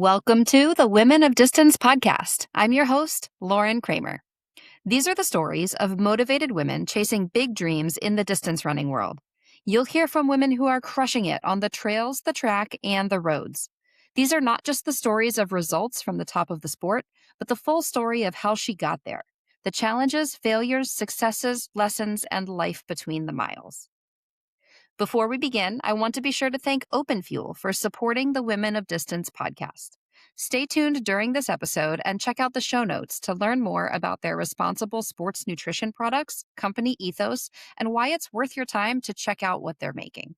Welcome to the Women of Distance podcast. I'm your host, Lauren Kramer. These are the stories of motivated women chasing big dreams in the distance running world. You'll hear from women who are crushing it on the trails, the track, and the roads. These are not just the stories of results from the top of the sport, but the full story of how she got there, the challenges, failures, successes, lessons, and life between the miles. Before we begin, I want to be sure to thank Open Fuel for supporting the Women of Distance podcast. Stay tuned during this episode and check out the show notes to learn more about their responsible sports nutrition products, company ethos, and why it's worth your time to check out what they're making.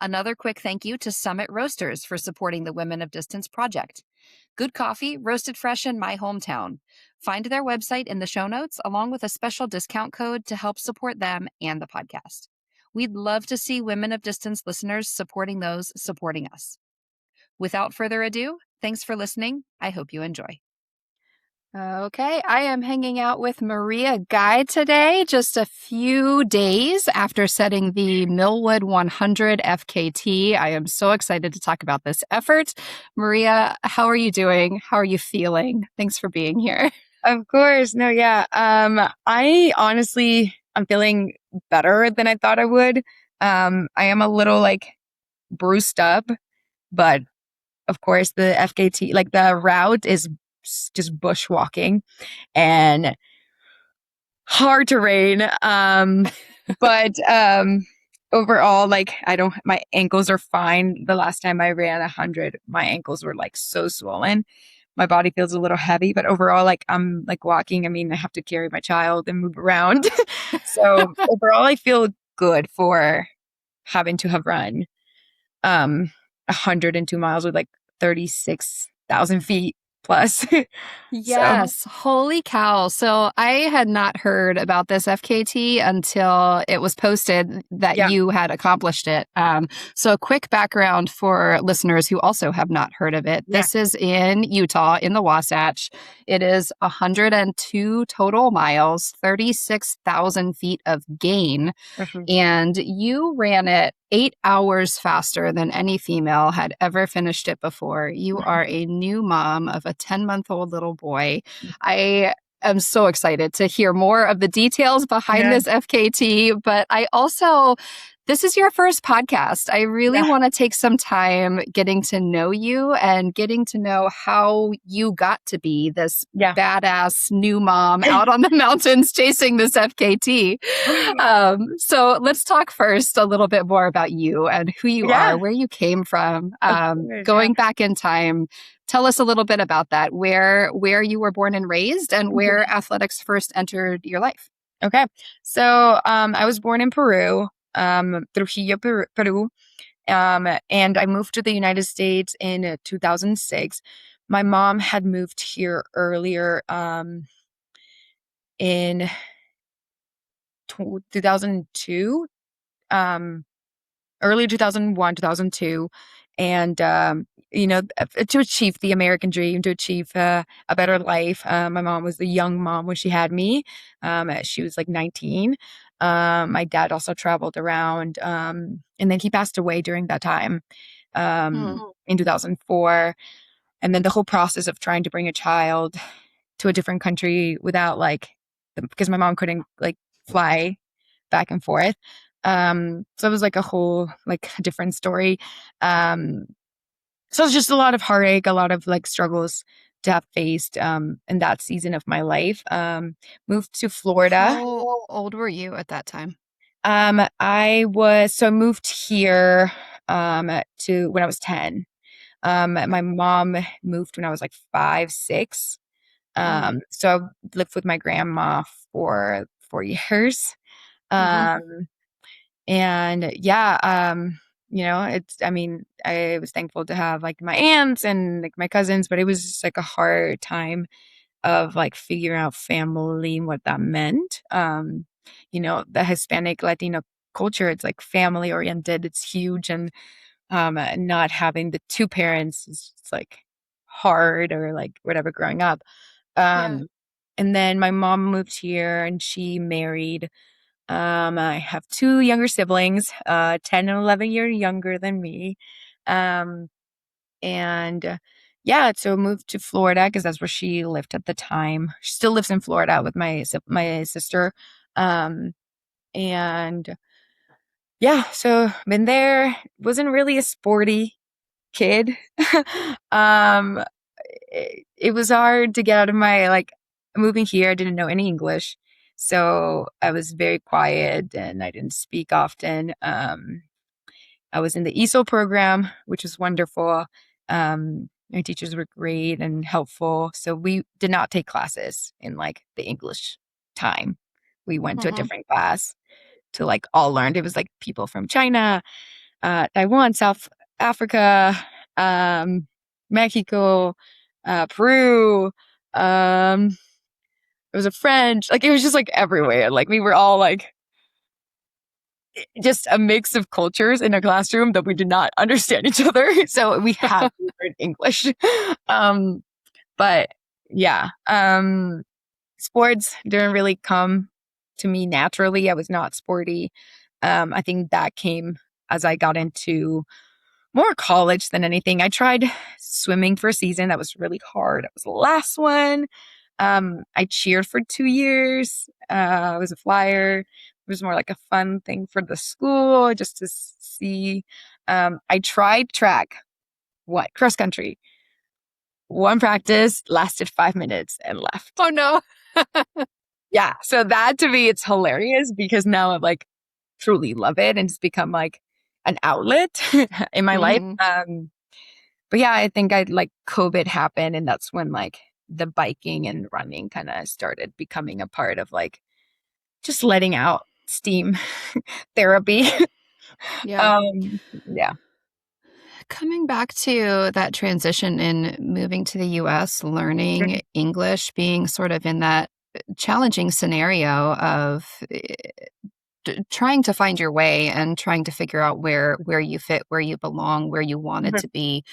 Another quick thank you to Summit Roasters for supporting the Women of Distance project. Good coffee, roasted fresh in my hometown. Find their website in the show notes along with a special discount code to help support them and the podcast. We'd love to see Women of Distance listeners supporting those supporting us. Without further ado, thanks for listening. I hope you enjoy. Okay, I am hanging out with Maria Guy today, just a few days after setting the Millwood 100 FKT. I am so excited to talk about this effort. Maria, how are you doing? How are you feeling? Thanks for being here. Of course. No, yeah. I'm feeling better than I thought I would. I am a little bruised up, but of course the FKT, the route is just bushwalking and hard terrain. But overall, my ankles are fine. The last time I ran 100, my ankles were so swollen. My body feels a little heavy, but overall, I'm walking. I mean, I have to carry my child and move around. So overall, I feel good for having to have run 102 miles with 36,000 feet plus. Yes. So. Holy cow. So I had not heard about this FKT until it was posted that you had accomplished it. So a quick background for listeners who also have not heard of it. Yeah. This is in Utah, in the Wasatch. It is 102 total miles, 36,000 feet of gain. Mm-hmm. And you ran it 8 hours faster than any female had ever finished it before. You are a new mom of a 10-month-old little boy. I am so excited to hear more of the details behind this FKT, but this is your first podcast. I really want to take some time getting to know you and getting to know how you got to be this badass new mom out on the mountains chasing this FKT. So let's talk first a little bit more about you and who you are, where you came from, going back in time. Tell us a little bit about that, where you were born and raised and where athletics first entered your life. Okay. So I was born in Peru. Trujillo, Peru. And I moved to the United States in 2006. My mom had moved here earlier in 2002, early 2001, 2002. And, to achieve the American dream, to achieve a better life. My mom was a young mom when she had me. She was 19. My dad also traveled around, and then he passed away during that time in 2004. And then the whole process of trying to bring a child to a different country without because my mom couldn't fly back and forth. So it was a whole different story. So it's just a lot of heartache, a lot of struggles to have faced in that season of my life. Moved to Florida. How old were you at that time? I moved here to when I was 10. My mom moved when I was 5, 6. So I lived with my grandma for 4 years. And I was thankful to have my aunts and my cousins, but it was just a hard time of figuring out family and what that meant. The Hispanic Latino culture, it's family oriented, it's huge, and not having the two parents is just hard or whatever growing up. And then my mom moved here and she married. I have 2 younger siblings, 10 and 11 years younger than me. And yeah, so moved to Florida because that's where she lived at the time. She still lives in Florida with my sister. Um, and yeah, so been there. Wasn't really a sporty kid. um, it was hard to get out of my like moving here. I didn't know any English, so I was very quiet and I didn't speak often. I was in the ESOL program, which was wonderful. My teachers were great and helpful. So we did not take classes in like the English time. We went to a Mm-hmm. different class to like all learn. It was like people from China, Taiwan, South Africa, Mexico, Peru. It was a French. Like it was just like everywhere. Like we were all like just a mix of cultures in a classroom that we did not understand each other. So we had to learn English. Um, but yeah, sports didn't really come to me naturally. I was not sporty. I think that came as I got into more college than anything. I tried swimming for a season. That was really hard. It was the last one. I cheered for 2 years. I was a flyer. It was more like a fun thing for the school just to see. I tried track, what cross country. One practice lasted 5 minutes and left. Oh no. Yeah, so that to me it's hilarious because now I like truly love it and it's become like an outlet in my life. Mm-hmm. But yeah, I think I like COVID happened and that's when like the biking and running kind of started becoming a part of like just letting out steam therapy. Yeah. Yeah. Coming back to that transition in moving to the US, learning English, being sort of in that challenging scenario of trying to find your way and trying to figure out where you fit, where you belong, where you wanted to be.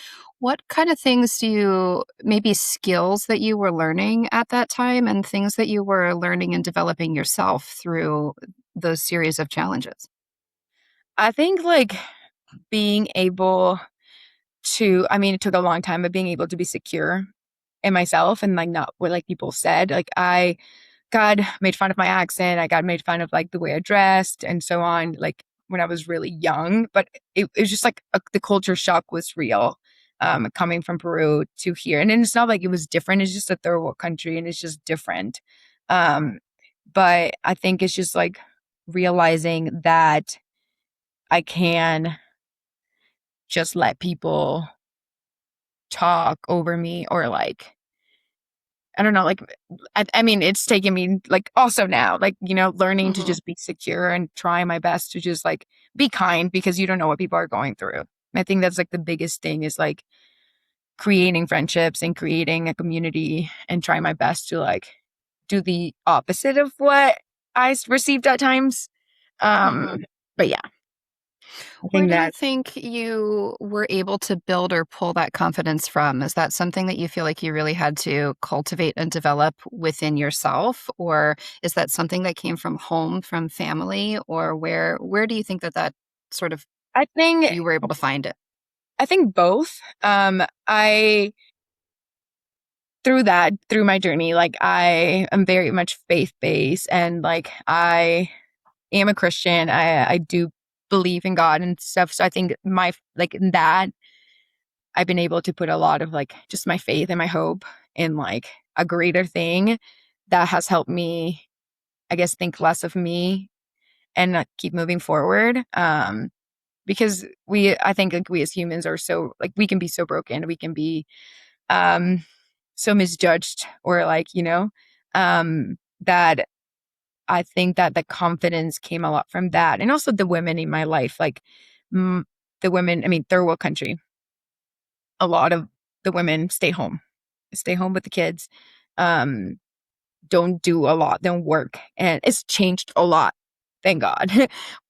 What kind of things do you, maybe skills that you were learning at that time and things that you were learning and developing yourself through those series of challenges? I think like being able to, I mean, it took a long time, but being able to be secure in myself and like not what like people said. Like I got made fun of my accent. I got made fun of like the way I dressed and so on, like when I was really young. But it was just like the culture shock was real, coming from Peru to here. And then it's not like it was different. It's just a third world country and it's just different. Um, but I think it's just like realizing that I can just let people talk over me or like I don't know, like I mean, it's taken me like also now, like, you know, learning to Mm-hmm. just be secure and try my best to just like be kind because you don't know what people are going through. I think that's like the biggest thing is like creating friendships and creating a community and try my best to like do the opposite of what received at times. Mm-hmm. But yeah, I Where think do you that think you were able to build or pull that confidence from? Is that something that you feel like you really had to cultivate and develop within yourself? Or is that something that came from home, from family? Or where do you think that sort of I think you were able to find it? I think both. I through my journey, like I am very much faith based and like I am a Christian. I do believe in God and stuff. So I think my like in that I've been able to put a lot of like just my faith and my hope in like a greater thing that has helped me, I guess, think less of me and keep moving forward. Because I think like we as humans are so like we can be so broken. We can be um so misjudged or like, you know, that I think that the confidence came a lot from that. And also the women in my life, like mm, the women, I mean, third world country, a lot of the women stay home with the kids, um, don't do a lot, don't work. And it's changed a lot, thank God.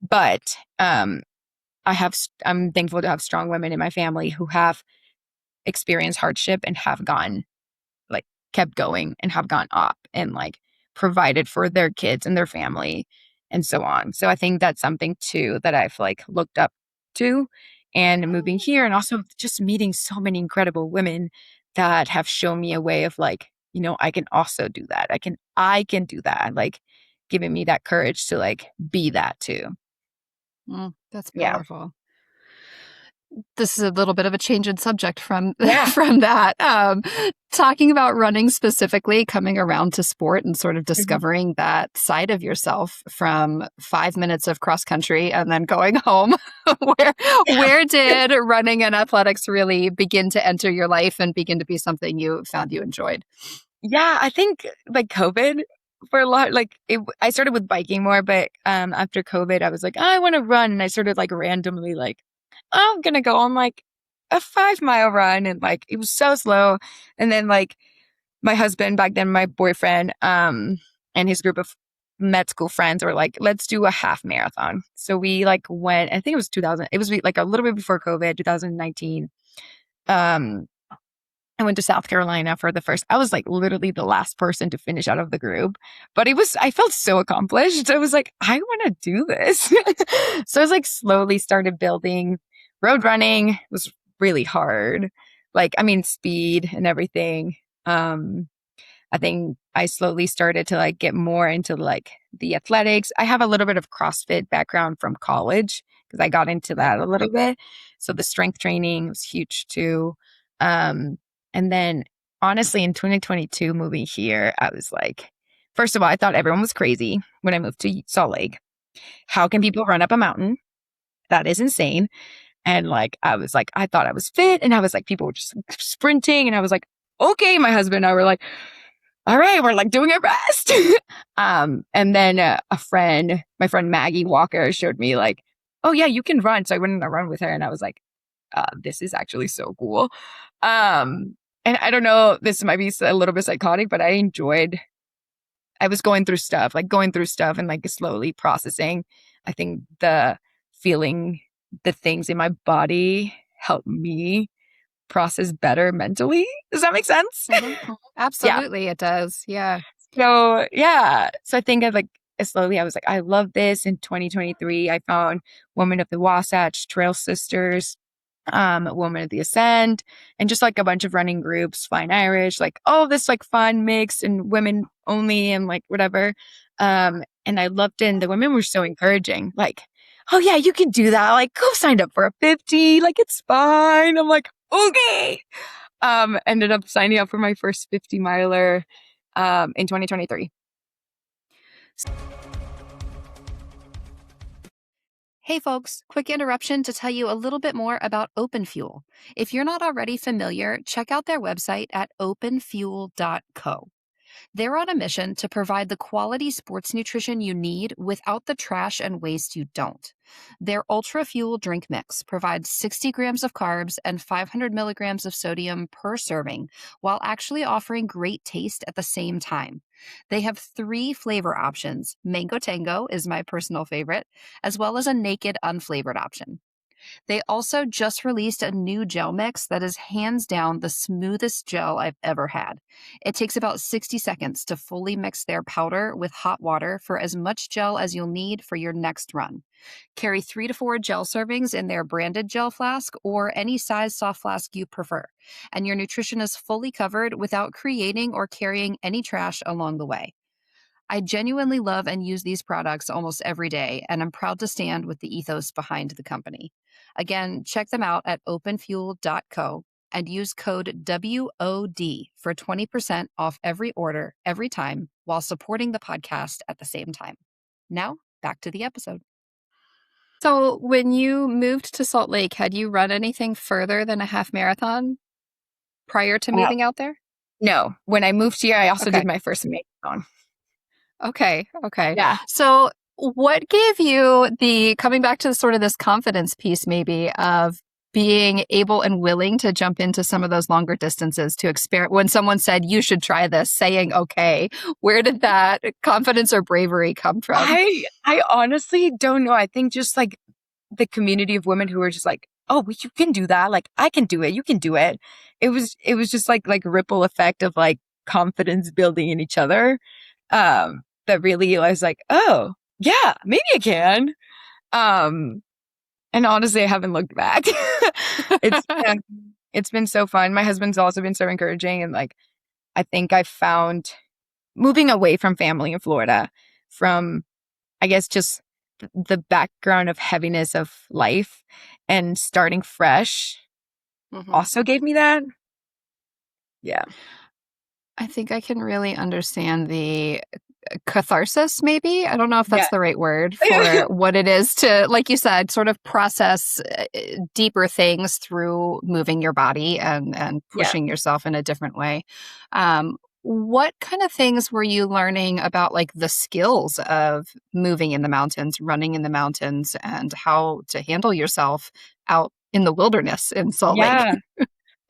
But I'm thankful to have strong women in my family who have experienced hardship and have gone like kept going and have gone up and like provided for their kids and their family and so on. So I think that's something too that I've like looked up to and moving here and also just meeting so many incredible women that have shown me a way of like, I can also do that. I can do that. Like giving me that courage to like be that too. That's Yeah. powerful. This is a little bit of a change in subject from Yeah. from that. Talking about running specifically, coming around to sport and sort of Mhm. discovering that side of yourself from 5 minutes of cross country and then going home. where where did running and athletics really begin to enter your life and begin to be something you found you enjoyed? Yeah, I think like COVID for a lot, like I started with biking more, but after COVID, I was like, oh, I want to run. And I started like randomly like, I'm going to go on like a 5 mile run. And like, it was so slow. And then like my husband back then, my boyfriend, and his group of med school friends were like, let's do a half marathon. So we like went, I think it was 2000, it was like a little bit before COVID, 2019. Um, I went to South Carolina for the first, I was like literally the last person to finish out of the group, but I felt so accomplished. I was like, I want to do this. So I was like slowly started building road running. It was really hard. Like, I mean, speed and everything. I think I slowly started to like get more into like the athletics. I have a little bit of CrossFit background from college because I got into that a little bit. So the strength training was huge too. Um, and then honestly, in 2022, moving here, I was like, first of all, I thought everyone was crazy when I moved to Salt Lake. How can people run up a mountain? That is insane. And like, I was like, I thought I was fit. And I was like, people were just sprinting. And I was like, okay, my husband and I were like, all right, we're like doing our best. And then my friend Maggie Walker showed me like, oh yeah, you can run. So I went on a run with her and I was like, this is actually so cool. And I don't know, this might be a little bit psychotic, but I was going through stuff and like slowly processing. I think the feeling the things in my body helped me process better mentally. Does that make sense? Mhm. Yeah. Absolutely, it does. Yeah. So yeah. So I think slowly I was like, I love this. In 2023, I found Women of the Wasatch, Trail Sisters, Women of the Ascent, and just like a bunch of running groups, Flying Irish, like all this like fun mix and women only and like whatever. And I loved it. And the women were so encouraging. Like, oh yeah, you can do that. Like, go sign up for a 50. Like, it's fine. I'm like, okay. Ended up signing up for my first 50 miler in 2023. Hey folks, quick interruption to tell you a little bit more about Open Fuel. If you're not already familiar, check out their website at openfuel.co. They're on a mission to provide the quality sports nutrition you need without the trash and waste you don't. Their Ultra Fuel drink mix provides 60 grams of carbs and 500 milligrams of sodium per serving, while actually offering great taste at the same time. They have 3 flavor options. Mango Tango is my personal favorite, as well as a naked unflavored option. They also just released a new gel mix that is hands down the smoothest gel I've ever had. It takes about 60 seconds to fully mix their powder with hot water for as much gel as you'll need for your next run. Carry 3 to 4 gel servings in their branded gel flask or any size soft flask you prefer, and your nutrition is fully covered without creating or carrying any trash along the way. I genuinely love and use these products almost every day, and I'm proud to stand with the ethos behind the company. Again, check them out at openfuel.co and use code WOD for 20% off every order, every time, while supporting the podcast at the same time. Now, back to the episode. So, when you moved to Salt Lake, had you run anything further than a half marathon prior to moving out there? No, when I moved here, I also Okay. did my first marathon. Okay. Yeah. So, what gave you coming back to sort of this confidence piece, maybe, of being able and willing to jump into some of those longer distances to experiment? When someone said you should try this, saying, okay, where did that confidence or bravery come from? I honestly don't know. I think just like the community of women who were just like, oh, you can do that. Like, I can do it. You can do it. It was just like ripple effect of like confidence building in each other. That really I was like, oh yeah, maybe I can. And honestly, I haven't looked back. It's It's been so fun. My husband's also been so encouraging. And like, I think I found moving away from family in Florida, from, I guess, just the background of heaviness of life and starting fresh also gave me that. Yeah. I think I can really understand the catharsis, maybe. I don't know if Yeah. that's the right word for what it is to, like you said, sort of process deeper things through moving your body and Yeah. pushing yourself in a different way. What kind of things were you learning about like the skills of moving in the mountains, running in the mountains, and how to handle yourself out in the wilderness in Salt Lake?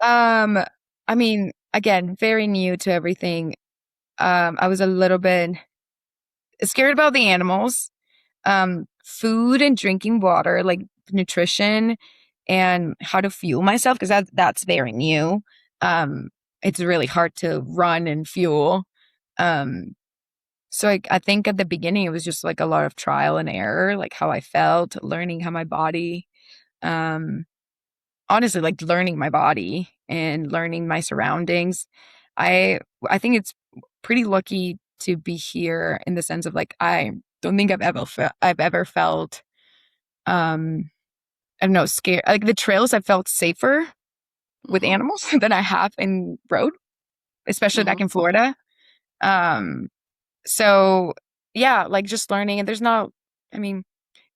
Yeah. I mean, again, very new to everything. I was a little bit scared about the animals, food and drinking water, like nutrition and how to fuel myself, because that's very new. Um, it's really hard to run and fuel. Um, so I think at the beginning it was just like a lot of trial and error, like how I felt, learning how my body, um, honestly, like learning my body and learning my surroundings. I I think it's pretty lucky to be here in the sense of like I don't think I've ever felt I don't know, scared. Like the trails I felt safer with Hmm. animals than I have in road, especially back Hmm. in Florida. Um so yeah, like just learning, and there's not, I mean,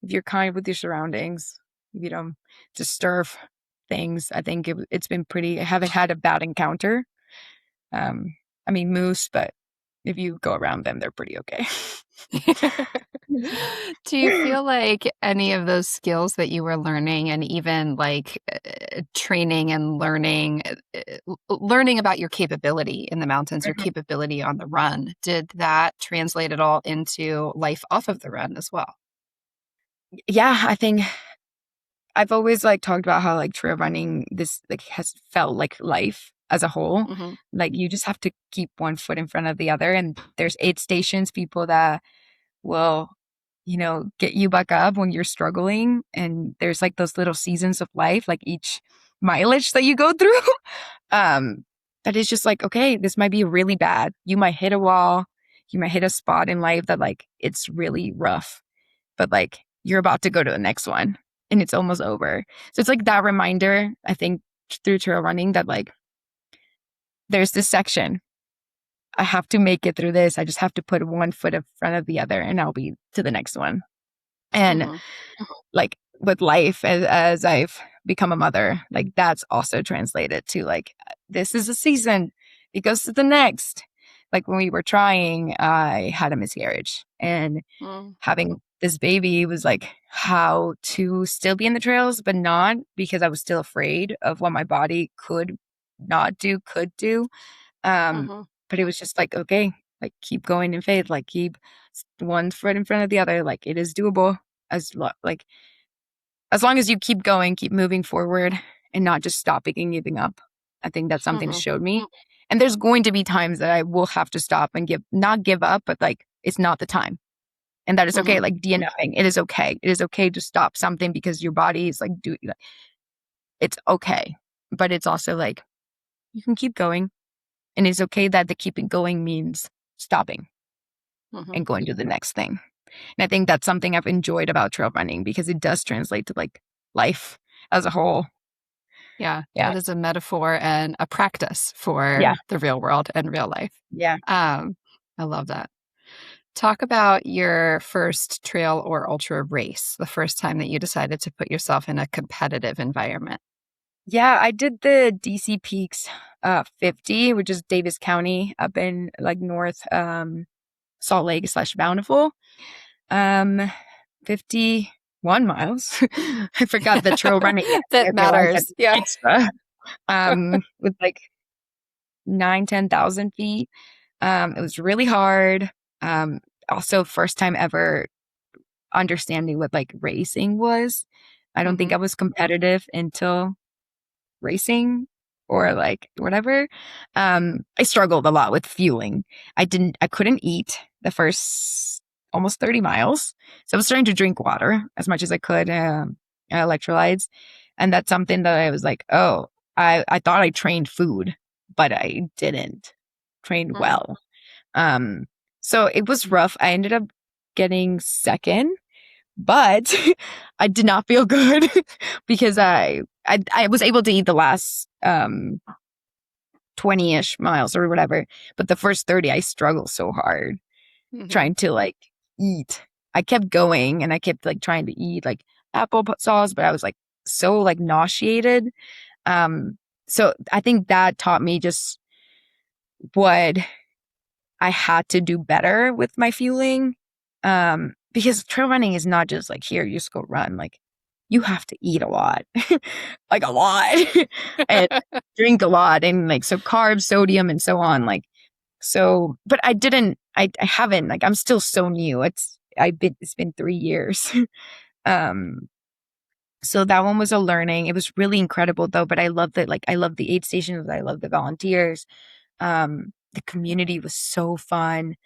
if you're kind with your surroundings, if you don't disturb things, I think it's been pretty. I haven't had a bad encounter. Um, I mean, moose, but if you go around them, they're pretty okay. Do you feel like any of those skills that you were learning and even like training and learning about your capability in the mountains, your Mhm. capability on the run, did that translate at all into life off of the run as well? Yeah, I think I've always like talked about how like trail running this like has felt like life as a whole. Hmm. Like you just have to keep one foot in front of the other, and there's aid stations, people that will, get you back up when you're struggling. And there's like those little seasons of life, like each mileage that you go through. um, that is just like, okay, this might be really bad. You might hit a wall, you might hit a spot in life that like it's really rough, but like you're about to go to the next one and it's almost over. So it's like that reminder, I think, through trail running that like there's this section. I have to make it through this. I just have to put one foot in front of the other and I'll be to the next one. And Hmm. like with life, as I've become a mother, like that's also translated to like, this is a season, it goes to the next. Like when we were trying, I had a miscarriage, and having this baby was like how to still be in the trails, but not, because I was still afraid of what my body could do. Um, Hmm. but it was just like, okay, like keep going in faith, like keep one foot in front of the other. Like it is doable, like as long as you keep going, keep moving forward and not just stopping and giving up. I think that's something Hmm. showed me. And there's going to be times that I will have to stop and not give up, but like it's not the time. And that is Hmm. okay. Like DNFing, it is okay. It is okay to stop something because your body is like doing, it's okay. But it's also like you can keep going. And it's okay that the keeping going means stopping Hmm. and going to the next thing. And I think that's something I've enjoyed about trail running, because it does translate to like life as a whole. Yeah, Yeah. it is a metaphor and a practice Yeah. for the real world and real life. Yeah. Um, I love that. Talk about your first trail or ultra race, the first time that you decided to put yourself in a competitive environment. Yeah. I did the DC Peaks 50, which is Davis County up in like North Salt Lake / Bountiful. 51 miles. I forgot the trail running. I That realized that matters. Yeah. extra. With like 10,000 feet. It was really hard. Um, Also first time ever understanding what like racing was. I don't think Hmm. I was competitive until racing or like whatever. I struggled a lot with fueling. I couldn't eat the first almost 30 miles. So I was starting to drink water as much as I could, electrolytes. And that's something that I was like, oh, I thought I trained food, but I didn't train Mm. well. Um, so it was rough. I ended up getting second, but I did not feel good because I was able to eat the last 20-ish miles or whatever, but the first 30 I struggled so hard Mhm. trying to like eat. I kept going and I kept like trying to eat like applesauce, but I was like so like nauseated. Um, so I think that taught me just what I had to do better with my fueling. Because trail running is not just like, here, you just go run. Like, you have to eat a lot, like a lot, and drink a lot. And like, so carbs, sodium, and so on. Like, so, but I haven't, like, I'm still so new. It's been 3 years. um, so that one was a learning. It was really incredible though, but I loved it. Like, I love the aid stations. I love the volunteers. The community was so fun.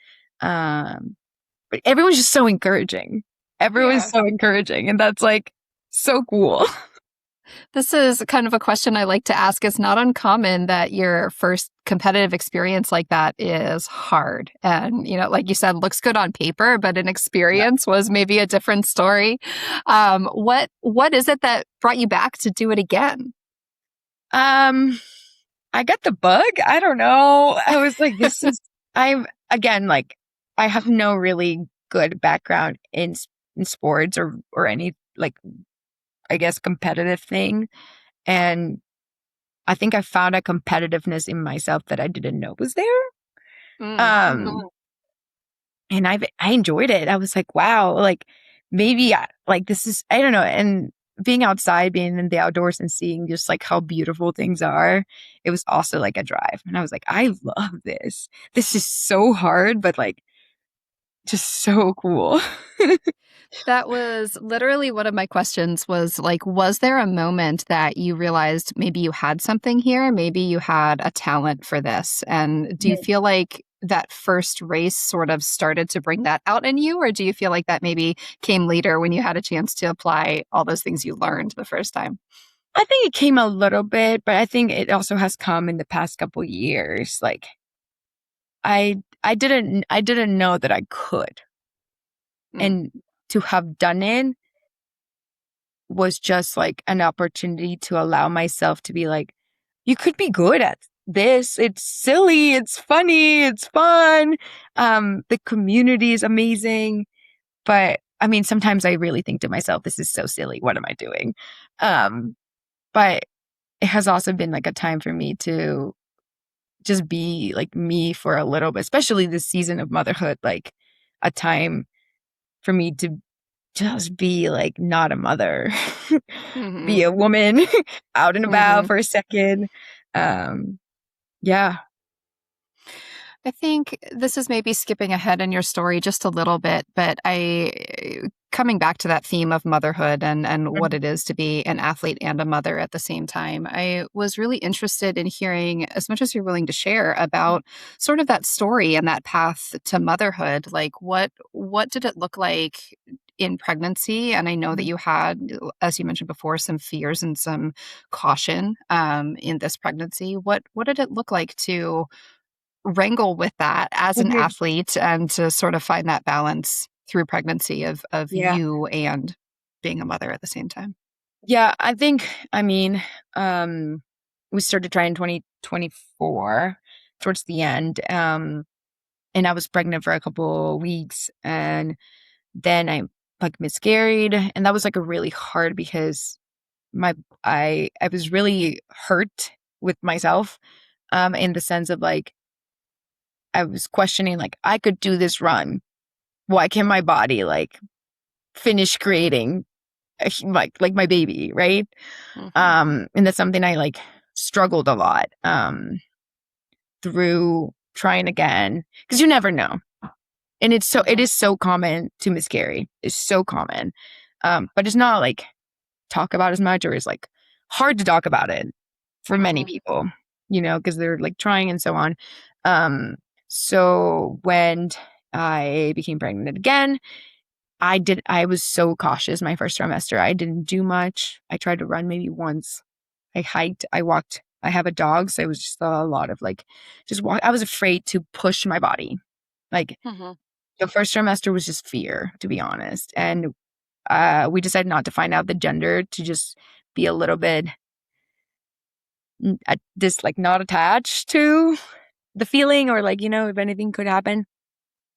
Um, but everyone's just so encouraging. Everyone's Yeah. so encouraging. And that's like so cool. This is kind of a question I like to ask. It's not uncommon that your first competitive experience like that is hard. And, like you said, looks good on paper, but an Yeah. experience was maybe a different story. What is it that brought you back to do it again? Um, I got the bug. I don't know. I was like, I'm again, like, I have no really good background in sports or any, like, I guess, competitive thing. And I think I found a competitiveness in myself that I didn't know was there. Mm, Um, and I enjoyed it. I was like, wow, like maybe like this is, I don't know. And being outside, being in the outdoors and seeing just like how beautiful things are, it was also like a drive. And I was like, I love this. This is so hard, but like just so cool. That was literally one of my questions was like, was there a moment that you realized maybe you had something here? Maybe you had a talent for this? And do you Yeah. feel like that first race sort of started to bring that out in you? Or do you feel like that maybe came later when you had a chance to apply all those things you learned the first time? I think it came a little bit, but I think it also has come in the past couple years. Like I didn't know that I could. Mm, And to have done it was just like an opportunity to allow myself to be like, you could be good at this. It's silly, it's funny, it's fun. The community is amazing. But I mean, sometimes I really think to myself, this is so silly. What am I doing? But it has also been like a time for me to just be like me for a little bit, especially this season of motherhood, like a time for me to just be like not a mother, mhm, be a woman out and about mhm. for a second. Um, yeah. I think this is maybe skipping ahead in your story just a little bit, but coming back to that theme of motherhood and what Mhm. it is to be an athlete and a mother at the same time. I was really interested in hearing as much as you're willing to share about sort of that story and that path to motherhood. Like what did it look like in pregnancy? And I know that Mhm. you had, as you mentioned before, some fears and some caution in this pregnancy. What did it look like to wrangle with that as an Mhm. athlete and to sort of find that balance through pregnancy of Yeah. you and being a mother at the same time? Yeah. I think, I mean, um, we started trying 2024 towards the end. And I was pregnant for a couple weeks and then I like miscarried. And that was like a really hard because my I was really hurt with myself in the sense of like I was questioning like I could do this run. Why can my body like finish creating like my baby, right? Mhm, And that's something I like struggled a lot through trying again because you never know. And it mhm, is so common to miscarry. It's so common. But it's not like talk about as much or it's like hard to talk about it for many mhm. people, because they're like trying and so on. Um, so when I became pregnant again, I was so cautious my first trimester. I didn't do much. I tried to run maybe once I hiked, I walked. I have a dog, so it was just a lot of like just walk. I was afraid to push my body. Like Mhm. the first trimester was just fear, to be honest. And we decided not to find out the gender, to just be a little bit this like not attached to the feeling, or like, if anything could happen.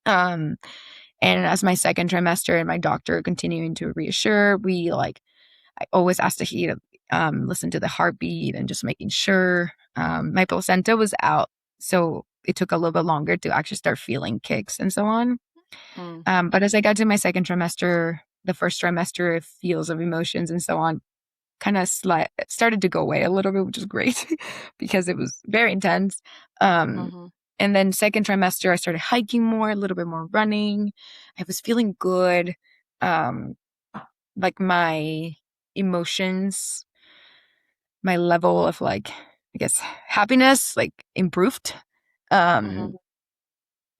Um, and as my second trimester and my doctor continuing to reassure, I always asked to hear, listen to the heartbeat and just making sure. My placenta was out, so it took a little bit longer to actually start feeling kicks and so on. Mm. But as I got to my second trimester, the first trimester feels of emotions and so on kind of started to go away a little bit, which is great because it was very intense. Um, Mhm. and then second trimester, I started hiking more, a little bit more running. I was feeling good. Um, like my emotions, my level of like, I guess, happiness, like improved. Mhm. Um,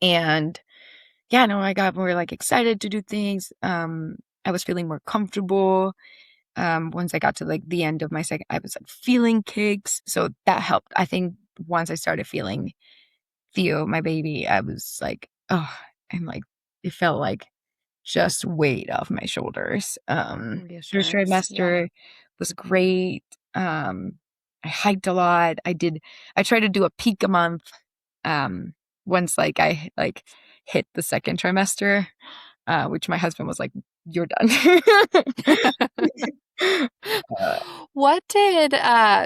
and yeah, no, I got more like excited to do things. I was feeling more comfortable. Once I got to like the end of my second, I was like feeling kicks. So that helped. I think once I started feeling Theo, my baby, I was like, oh, and like it felt like just weight off my shoulders. First Reassurance. Yeah. trimester was great. I hiked a lot. I tried to do a peak a month. Um, once like I like hit the second trimester, which my husband was like, "You're done." uh, What did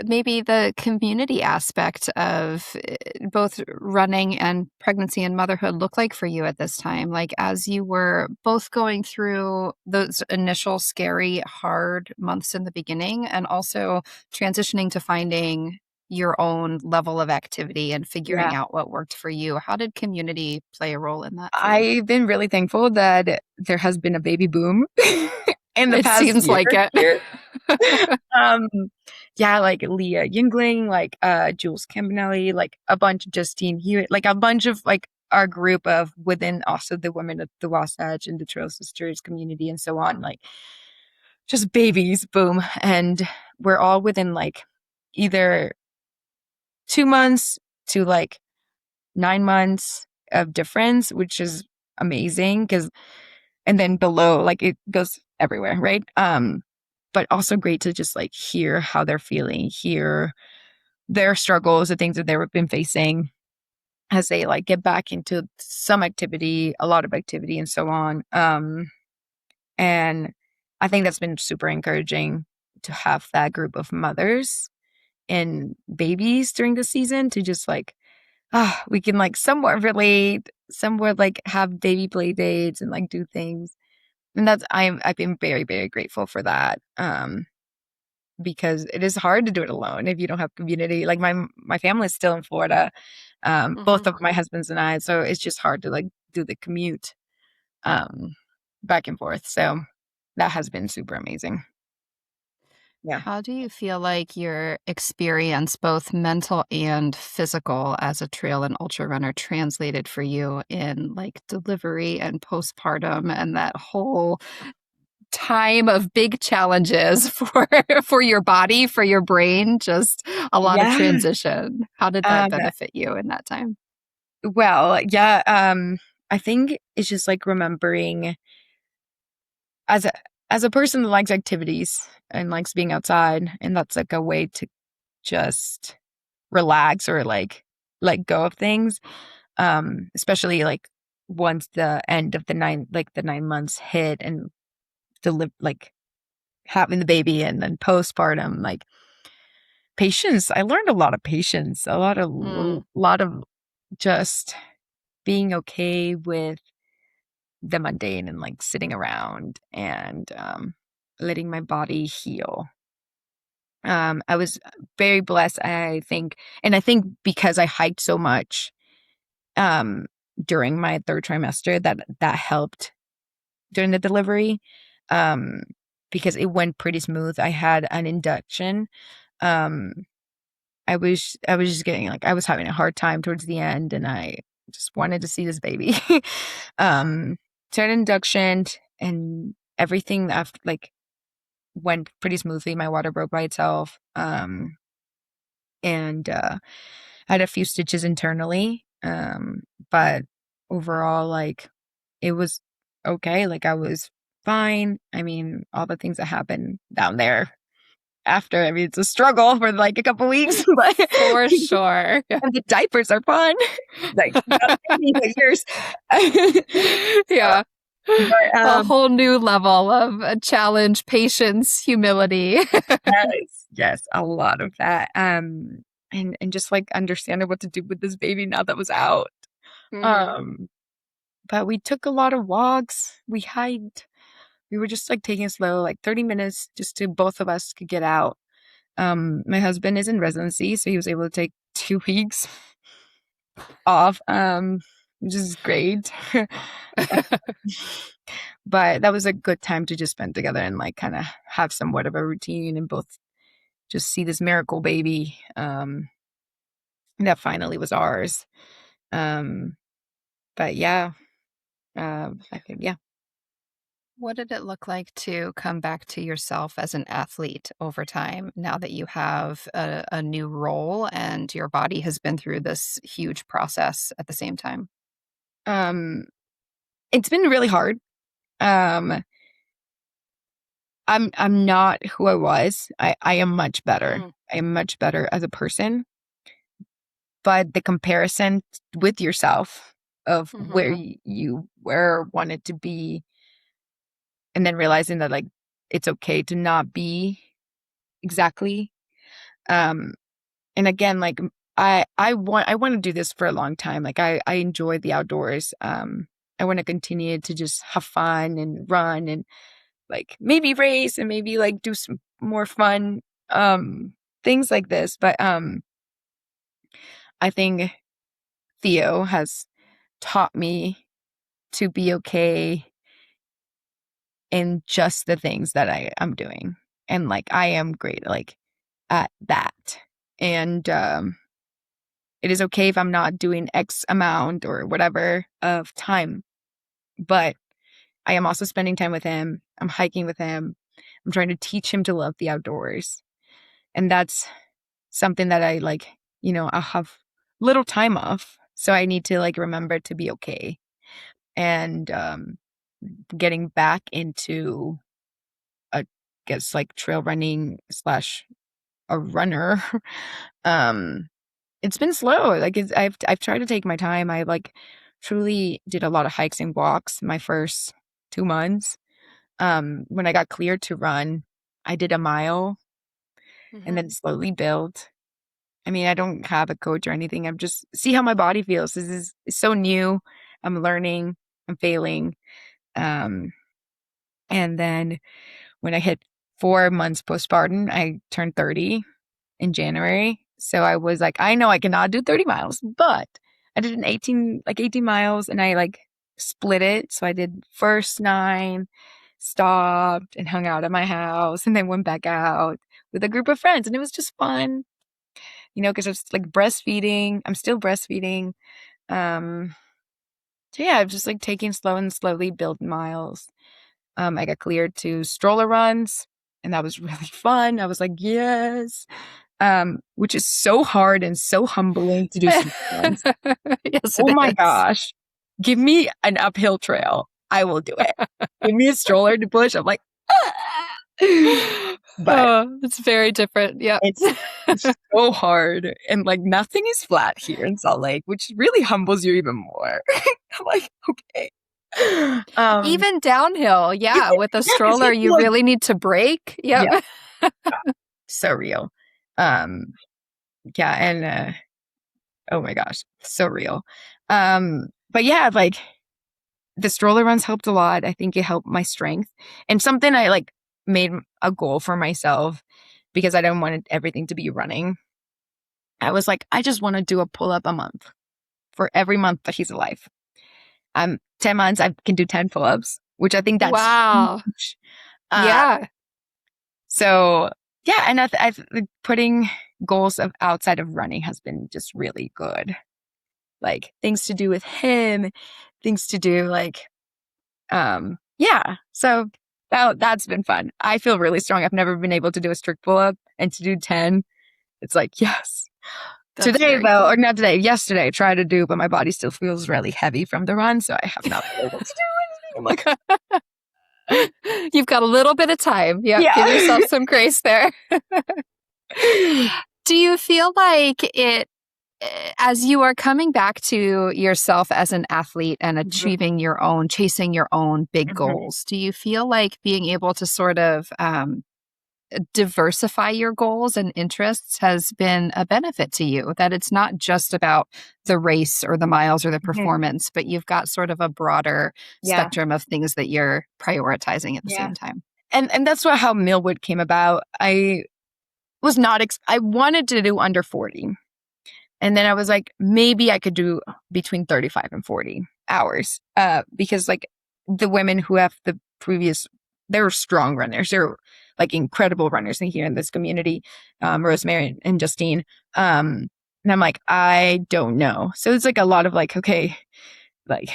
maybe the community aspect of both running and pregnancy and motherhood look like for you at this time? Like, as you were both going through those initial scary, hard months in the beginning, and also transitioning to finding your own level of activity and figuring yeah. out what worked for you. How did community play a role in that for you? I've been really thankful that there has been a baby boom in the It past seems year like it. here. Um, yeah, like Leah Yingling, like Jules Campanelli, like a bunch of Justine Hewitt, like a bunch of like our group of within also the women of the Wasatch and the Trail Sisters community and so on, like just babies, boom. And we're all within like either 2 months to like 9 months of difference, which is amazing because and then below, like it goes everywhere, right? But also great to just like hear how they're feeling, hear their struggles, the things that they've been facing as they like get back into some activity, a lot of activity, and so on. And I think that's been super encouraging to have that group of mothers and babies during the season to just like, we can like somewhat relate, somewhat like have baby play dates and like do things. And I've been very, very grateful for that. Because it is hard to do it alone if you don't have community. Like my family is still in Florida, both Mhm. of my husbands and I. So it's just hard to like do the commute um, back and forth. So that has been super amazing. Yeah. How do you feel like your experience, both mental and physical, as a trail and ultra runner translated for you in like delivery and postpartum and that whole time of big challenges for for your body, for your brain, just a lot of Yeah. transition. How did that Um, benefit you in that time? well, yeah. I think it's just like remembering as a as a person that likes activities and likes being outside, and that's like a way to just relax or like let go of things. Especially like once the end of the 9 months hit and like having the baby and then postpartum, like patience. I learned a lot of patience, Mm. lot of just being okay with the mundane and like sitting around and letting my body heal. I was very blessed, I think, and I think because I hiked so much um, during my third trimester, that helped during the delivery, um, because it went pretty smooth. I had an induction. Um, I was just getting like I was having a hard time towards the end, and I just wanted to see this baby. um, so I had an induction and everything after like went pretty smoothly. My water broke by itself. And I had a few stitches internally. But overall, like, it was okay. Like, I was fine. I mean, all the things that happened down there after, I mean, it's a struggle for like a couple weeks, but For sure. and the diapers are fun. Like, not me, but yours. Yeah. But, A whole new level of challenge, patience, humility. yes, a lot of that. And just like understanding what to do with this baby now that was out. Mhm. But we took a lot of walks. We hiked. We were just like taking it slow, like 30 minutes just to both of us could get out. My husband is in residency, so he was able to take 2 weeks off, which is great. But that was a good time to just spend together and like kind of have somewhat of a routine and both just see this miracle baby that finally was ours. But yeah, I think, yeah. What did it look like to come back to yourself as an athlete over time now that you have a new role and your body has been through this huge process at the same time? Um, it's been really hard. Um, I'm not who I was. I am much better. Mm, I am much better as a person. But the comparison with yourself of where mhm. you were wanted to be, and then realizing that like it's okay to not be exactly. Um, and again, like I want to do this for a long time. Like I enjoy the outdoors. I want to continue to just have fun and run and like maybe race and maybe like do some more fun things like this. But I think Theo has taught me to be okay in just the things that I'm doing. And like I am great like at that. And it is okay if I'm not doing X amount or whatever of time. But I am also spending time with him. I'm hiking with him. I'm trying to teach him to love the outdoors. And that's something that I like, I'll have little time off. So I need to like remember to be okay. And getting back into I guess like trail running slash a runner. um it's been slow. Like I've tried to take my time. I like truly did a lot of hikes and walks my first 2 months. When I got cleared to run, I did a mile and Mhm. then slowly built. I mean, I don't have a coach or anything. I'm just see how my body feels. This is so new. I'm learning. I'm failing. Um, and then when I hit 4 months postpartum, I turned 30 in January. So I was like, I know I cannot do 30 miles, but I did 18 miles and I like split it. So I did first 9, stopped and hung out at my house and then went back out with a group of friends. And it was just fun, because I was like breastfeeding. I'm still breastfeeding. Um, so yeah, I was just like taking slow and slowly build miles. I got cleared to stroller runs and that was really fun. I was like, yes. Which is so hard and so humbling to do sometimes. Yes, Oh it my is. gosh. Give me an uphill trail. I will do it. Give me a stroller to push. I'm like, but Oh, it's very different. Yep. it's so hard. And like nothing is flat here in Salt Lake, which really humbles you even more. I'm like, okay. Um, Even downhill, yeah, with a stroller, you look, really need to brake. yeah, Yep. so real. Um, yeah, and oh my gosh, so real. But yeah, like the stroller runs helped a lot. I think it helped my strength and something I like made a goal for myself because I didn't want everything to be running. I was like, I just want to do a pull up a month for every month that he's alive. 10 months, I can do 10 pull ups, which I think that's Wow. huge. Uh, Yeah. so yeah, and I've putting goals of outside of running has been just really good. Like things to do with him, things to do like, yeah. So That's been fun. I feel really strong. I've never been able to do a strict pull-up, and to do 10, it's like, yes. That's Today, very though, cool. or not today, yesterday, I tried to do, but my body still feels really heavy from the run, so I have not been able to do anything. I'm like, You've got a little bit of time. Yep. Give yeah. yourself some grace there. Do you feel like as you are coming back to yourself as an athlete and Mhm, achieving your own, chasing your own big mhm. goals, do you feel like being able to sort of diversify your goals and interests has been a benefit to you? That it's not just about the race or the miles or the Mhm. performance, but you've got sort of a broader Yeah, spectrum of things that you're prioritizing at the yeah. same time. And that's how Millwood came about. I was not I wanted to do under 40. And then I was like, maybe I could do between 35 and 40 hours. Because like the women who have the previous, they're strong runners. They're like incredible runners in here in this community. Rosemary and Justine. And I'm like, I don't know. So it's like a lot of like, okay, like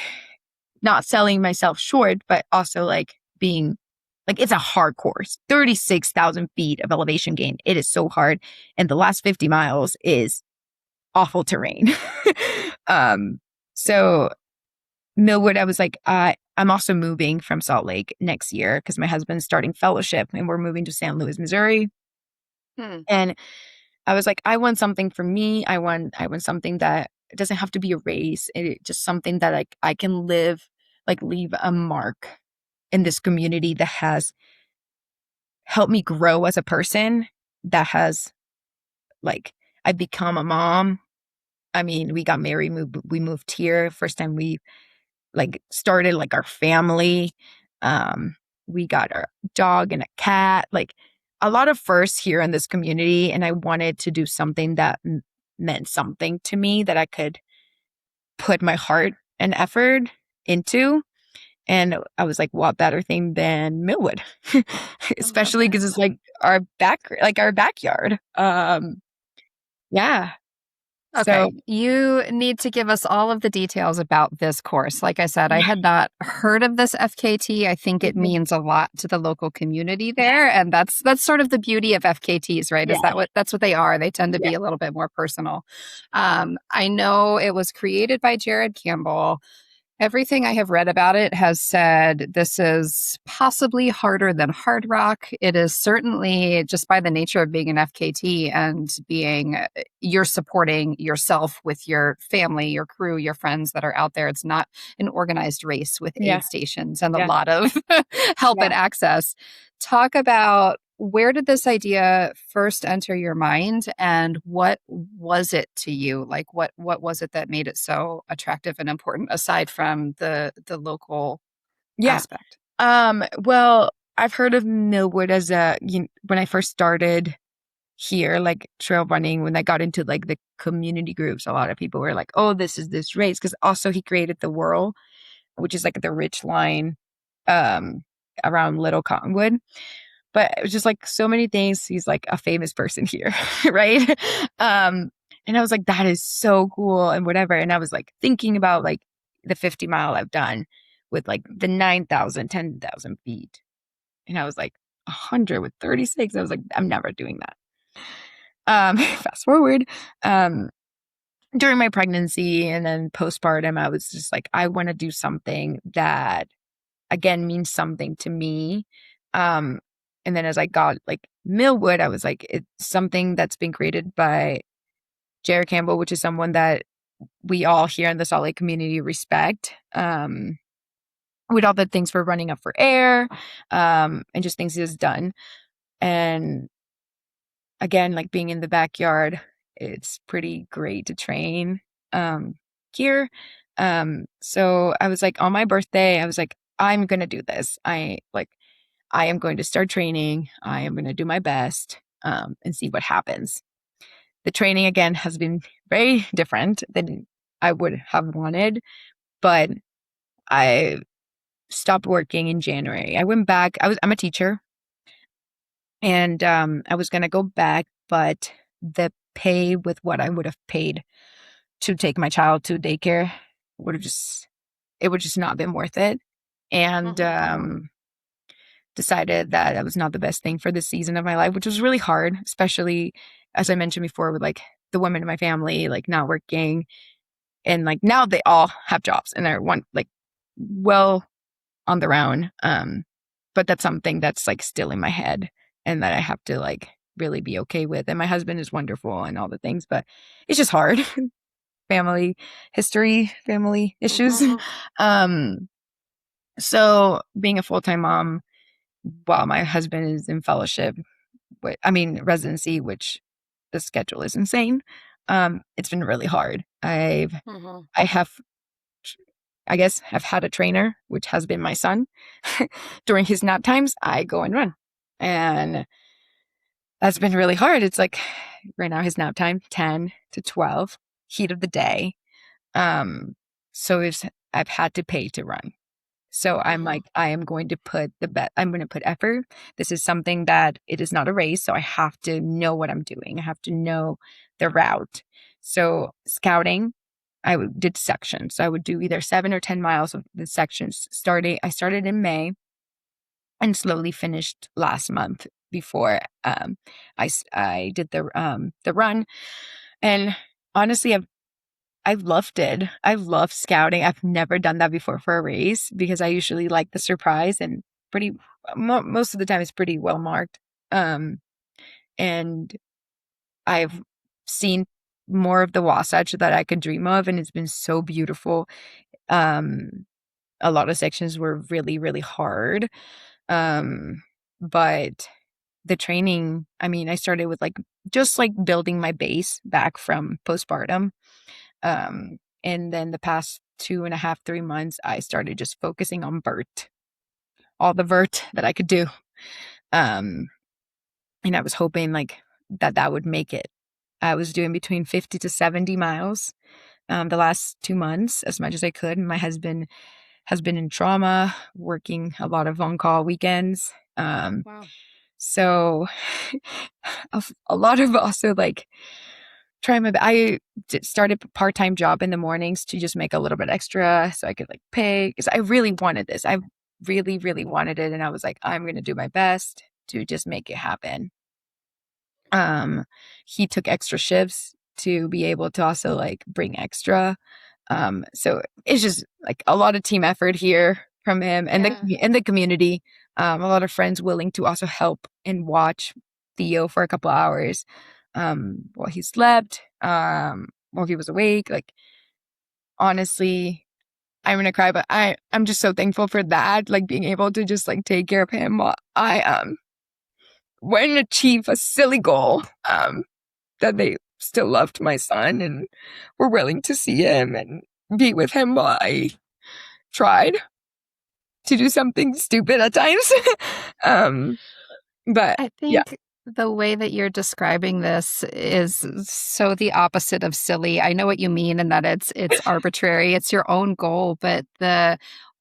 not selling myself short, but also like being like, it's a hard course, 36,000 feet of elevation gain. It is so hard. And the last 50 miles is awful terrain. um, so Millwood, I was like, I'm also moving from Salt Lake next year because my husband's starting fellowship and we're moving to St. Louis, Missouri. Hmm. And I was like, I want something for me. I want something that it doesn't have to be a race. Just something that I can leave a mark in this community that has helped me grow as a person, that has like I've become a mom. I mean, we got married, we moved here. First time we like started like our family. Um, we got our dog and a cat, like a lot of firsts here in this community. And I wanted to do something that meant something to me that I could put my heart and effort into. And I was like, what better thing than Millwood? I love Especially it. because it's like our backyard. Yeah. So Okay, you need to give us all of the details about this course. Like I said, I had not heard of this FKT. I think it mhm, means a lot to the local community there, and that's sort of the beauty of FKTs, right? yeah, Is that what that's what they are? They tend to yeah, be a little bit more personal. I know it was created by Jared Campbell. Everything I have read about it has said this is possibly harder than hard rock. It is certainly, just by the nature of being an FKT and being, you're supporting yourself with your family, your crew, your friends that are out there. It's not an organized race with yeah, aid stations and a yeah, lot of help yeah. and access. Talk about, where did this idea first enter your mind, and what was it to you? Like, what was it that made it so attractive and important, aside from the local Yeah. aspect? Well, I've heard of Millwood as when I first started here, like trail running, when I got into like the community groups, a lot of people were like, oh, this is this race. Cause also he created the whirl, which is like the ridge line, um, around Little Cottonwood. But it was just like so many things. He's like a famous person here. Right. Um, and I was like, that is so cool and whatever. And I was like thinking about like the 50-mile I've done with like the 9,000, 10,000 feet. And I was like, 100 with 36. I was like, I'm never doing that. Fast forward, um, during my pregnancy and then postpartum, I was just like, I want to do something that again means something to me. Um, and then as I got like Millwood, I was like, it's something that's been created by Jared Campbell, which is someone that we all here in the Salt Lake community respect. With all the things for running up for air, and just things he has done. And again, like being in the backyard, it's pretty great to train here. So I was like, on my birthday, I was like, I'm gonna do this. I am going to start training. I am going to do my best, and see what happens. The training again has been very different than I would have wanted, but I stopped working in January. I went back. I'm a teacher, and I was going to go back, but the pay with what I would have paid to take my child to daycare would have just it would just not been worth it. And Mhm. decided that that was not the best thing for this season of my life, which was really hard, especially as I mentioned before, with like the women in my family, like not working. And like now they all have jobs and they're like well on their own. But that's something that's like still in my head and that I have to like really be okay with. And my husband is wonderful and all the things, but it's just hard. Family history, family issues. Um, so being a full-time mom while my husband is in fellowship, residency, which the schedule is insane. It's been really hard. I have, I guess, have had a trainer, which has been my son. During his nap times, I go and run. And that's been really hard. It's like right now his nap time, 10 to 12, heat of the day. So I've had to pay to run. So I'm like, I am going to put I'm going to put effort. This is something that it is not a race. So I have to know what I'm doing. I have to know the route. So scouting, did sections. So I would do either 7 or 10 miles of the sections I started in May and slowly finished last month before I did the run. And honestly, I've loved it. I've loved scouting. I've never done that before for a race because I usually like the surprise and most of the time it's pretty well marked. And I've seen more of the Wasatch that I could dream of, and it's been so beautiful. A lot of sections were really, really hard. But the training, I started with just building my base back from postpartum. And then the past 2.5, 3 months, I started just focusing on all the vert that I could do. And I was hoping that would make it. I was doing between 50 to 70 miles the last 2 months, as much as I could. And my husband has been in trauma, working a lot of on-call weekends. Wow. So a lot of also I started a part-time job in the mornings to just make a little bit extra so I could pay, because I really wanted this. I really, really wanted it. And I was like, I'm going to do my best to just make it happen. He took extra shifts to be able to also bring extra. So it's just a lot of team effort here from him and the community. A lot of friends willing to also help and watch Theo for a couple hours while he slept, while he was awake. Honestly, I'm gonna cry, but I'm just so thankful for that, being able to just take care of him while I went and achieve a silly goal, that they still loved my son and were willing to see him and be with him while I tried to do something stupid at times. But I think the way that you're describing this is so the opposite of silly. I know what you mean, and that it's arbitrary. It's your own goal, but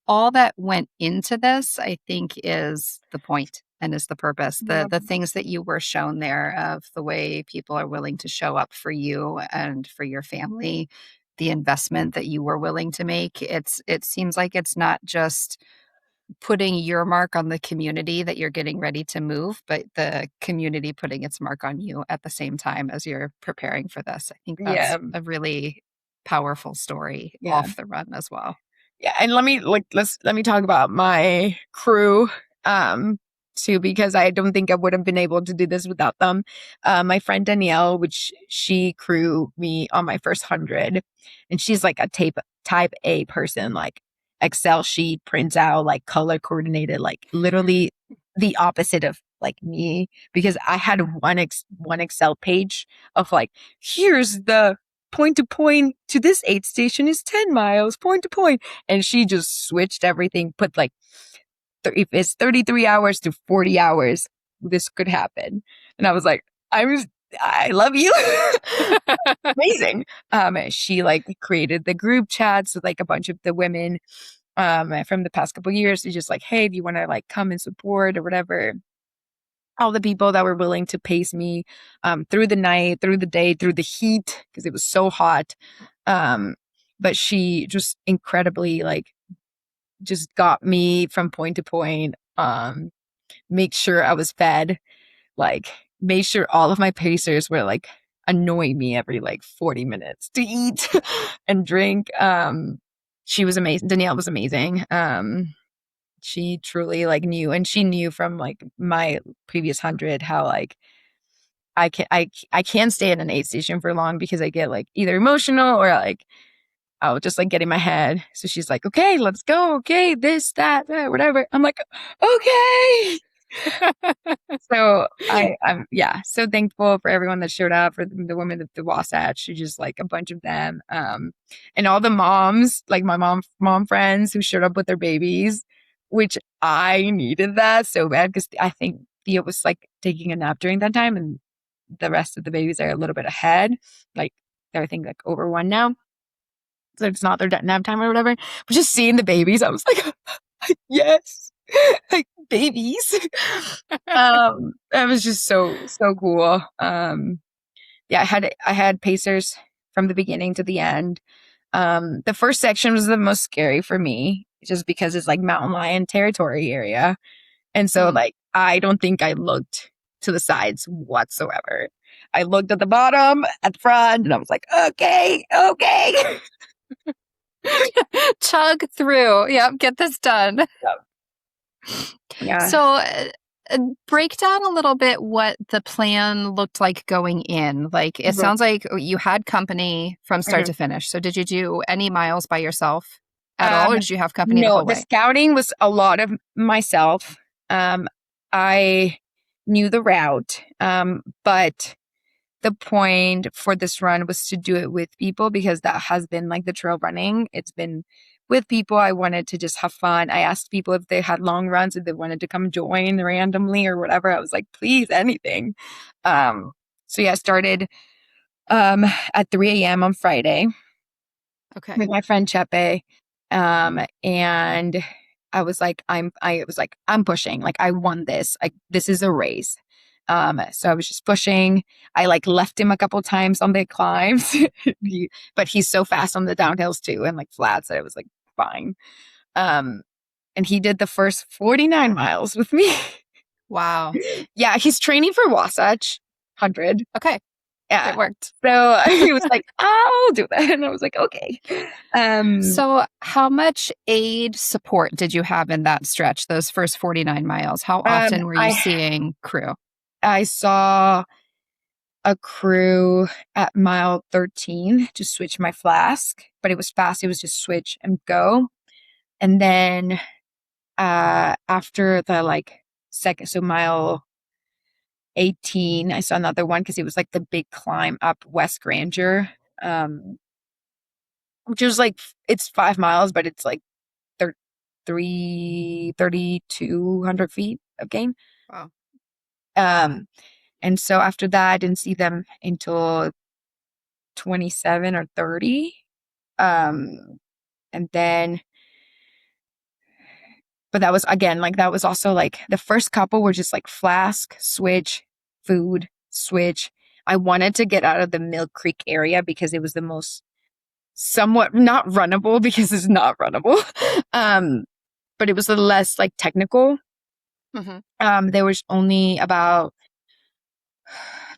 all that went into this, I think, is the point and is the purpose. The things that you were shown there of the way people are willing to show up for you and for your family, the investment that you were willing to make. It seems like it's not just putting your mark on the community that you're getting ready to move, but the community putting its mark on you at the same time as you're preparing for this. I think that's a really powerful story off the run as well. Yeah, and let me talk about my crew too, because I don't think I would have been able to do this without them. My friend Danielle, which she crew me on my first 100, and she's a type A person, Excel sheet, prints out, color coordinated, literally the opposite of me, because I had one Excel page of here's the point to point to this aid station is 10 miles, point to point. And she just switched everything, put if it's 33 hours to 40 hours, this could happen. And I was like, I love you. Amazing. She created the group chats with a bunch of the women from the past couple of years. She's just hey, do you want to come and support or whatever? All the people that were willing to pace me through the night, through the day, through the heat, because it was so hot. But she just incredibly just got me from point to point. make sure I was fed, like made sure all of my pacers were like annoying me every like 40 minutes to eat and drink. She was amazing. Danielle was amazing. She truly like knew, and she knew from like my previous 100 how like I can't stay in an aid station for long because I get like either emotional or like I'll just like get in my head. So she's like, okay, let's go. Okay, this, that, whatever. I'm like, okay. So I'm so thankful for everyone that showed up, for the women of the Wasatch, just like a bunch of them, and all the moms, like my mom friends who showed up with their babies, which I needed that so bad because I think Thea was like taking a nap during that time, and the rest of the babies are a little bit ahead, like they're I think like over 1 now, so it's not their nap time or whatever. But just seeing the babies, I was like, yes, like babies. That was just so cool. Yeah, I had pacers from the beginning to the end. The first section was the most scary for me, just because it's like mountain lion territory area, and so like I don't think I looked to the sides whatsoever. I looked at the bottom, at the front, and I was like, okay. Chug through. Yep, get this done. Yeah. So break down a little bit what the plan looked like going in. Like it sounds like you had company from start to finish. So did you do any miles by yourself at all, or did you have company the whole way? The scouting was a lot of myself. I knew the route, but the point for this run was to do it with people, because that has been like the trail running. It's been with people. I wanted to just have fun. I asked people if they had long runs, if they wanted to come join randomly or whatever. I was like, please, anything. So yeah, I started at 3 a.m. on Friday. Okay. With my friend Chepe. And I was like, I'm pushing. Like, I won this. This is a race. So I was just pushing. I like left him a couple times on the climbs, but he's so fast on the downhills too, and like flats that it was like fine. And he did the first 49 miles with me. Wow. Yeah, he's training for Wasatch 100. Okay. Yeah, it worked. So he was like, I'll do that. And I was like, okay. So how much aid support did you have in that stretch, those first 49 miles? How often were you seeing crew? I saw a crew at mile 13 to switch my flask, but it was fast. It was just switch and go. And then after the like second, so mile 18, I saw another one because it was like the big climb up West Granger, which was like, it's 5 miles, but it's like 3,200 feet of gain. Wow. And so after that, I didn't see them until 27 or 30. And then, but that was, again, like, that was also like the first couple were just like flask, switch, food, switch. I wanted to get out of the Mill Creek area because it was the most somewhat not runnable, because it's not runnable. But it was the less like technical. There was only about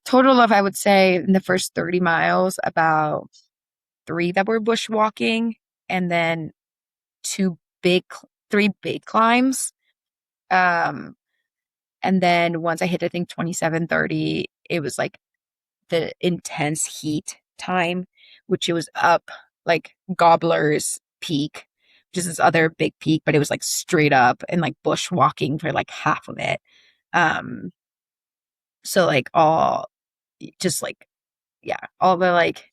total of, I would say, in the first 30 miles, about 3 that were bushwalking, and then 3 big climbs. And then once I hit, I think 27, 30, it was like the intense heat time, which it was up like Gobbler's Peak, which is this other big peak, but it was like straight up and like bushwalking for like half of it. So like all the like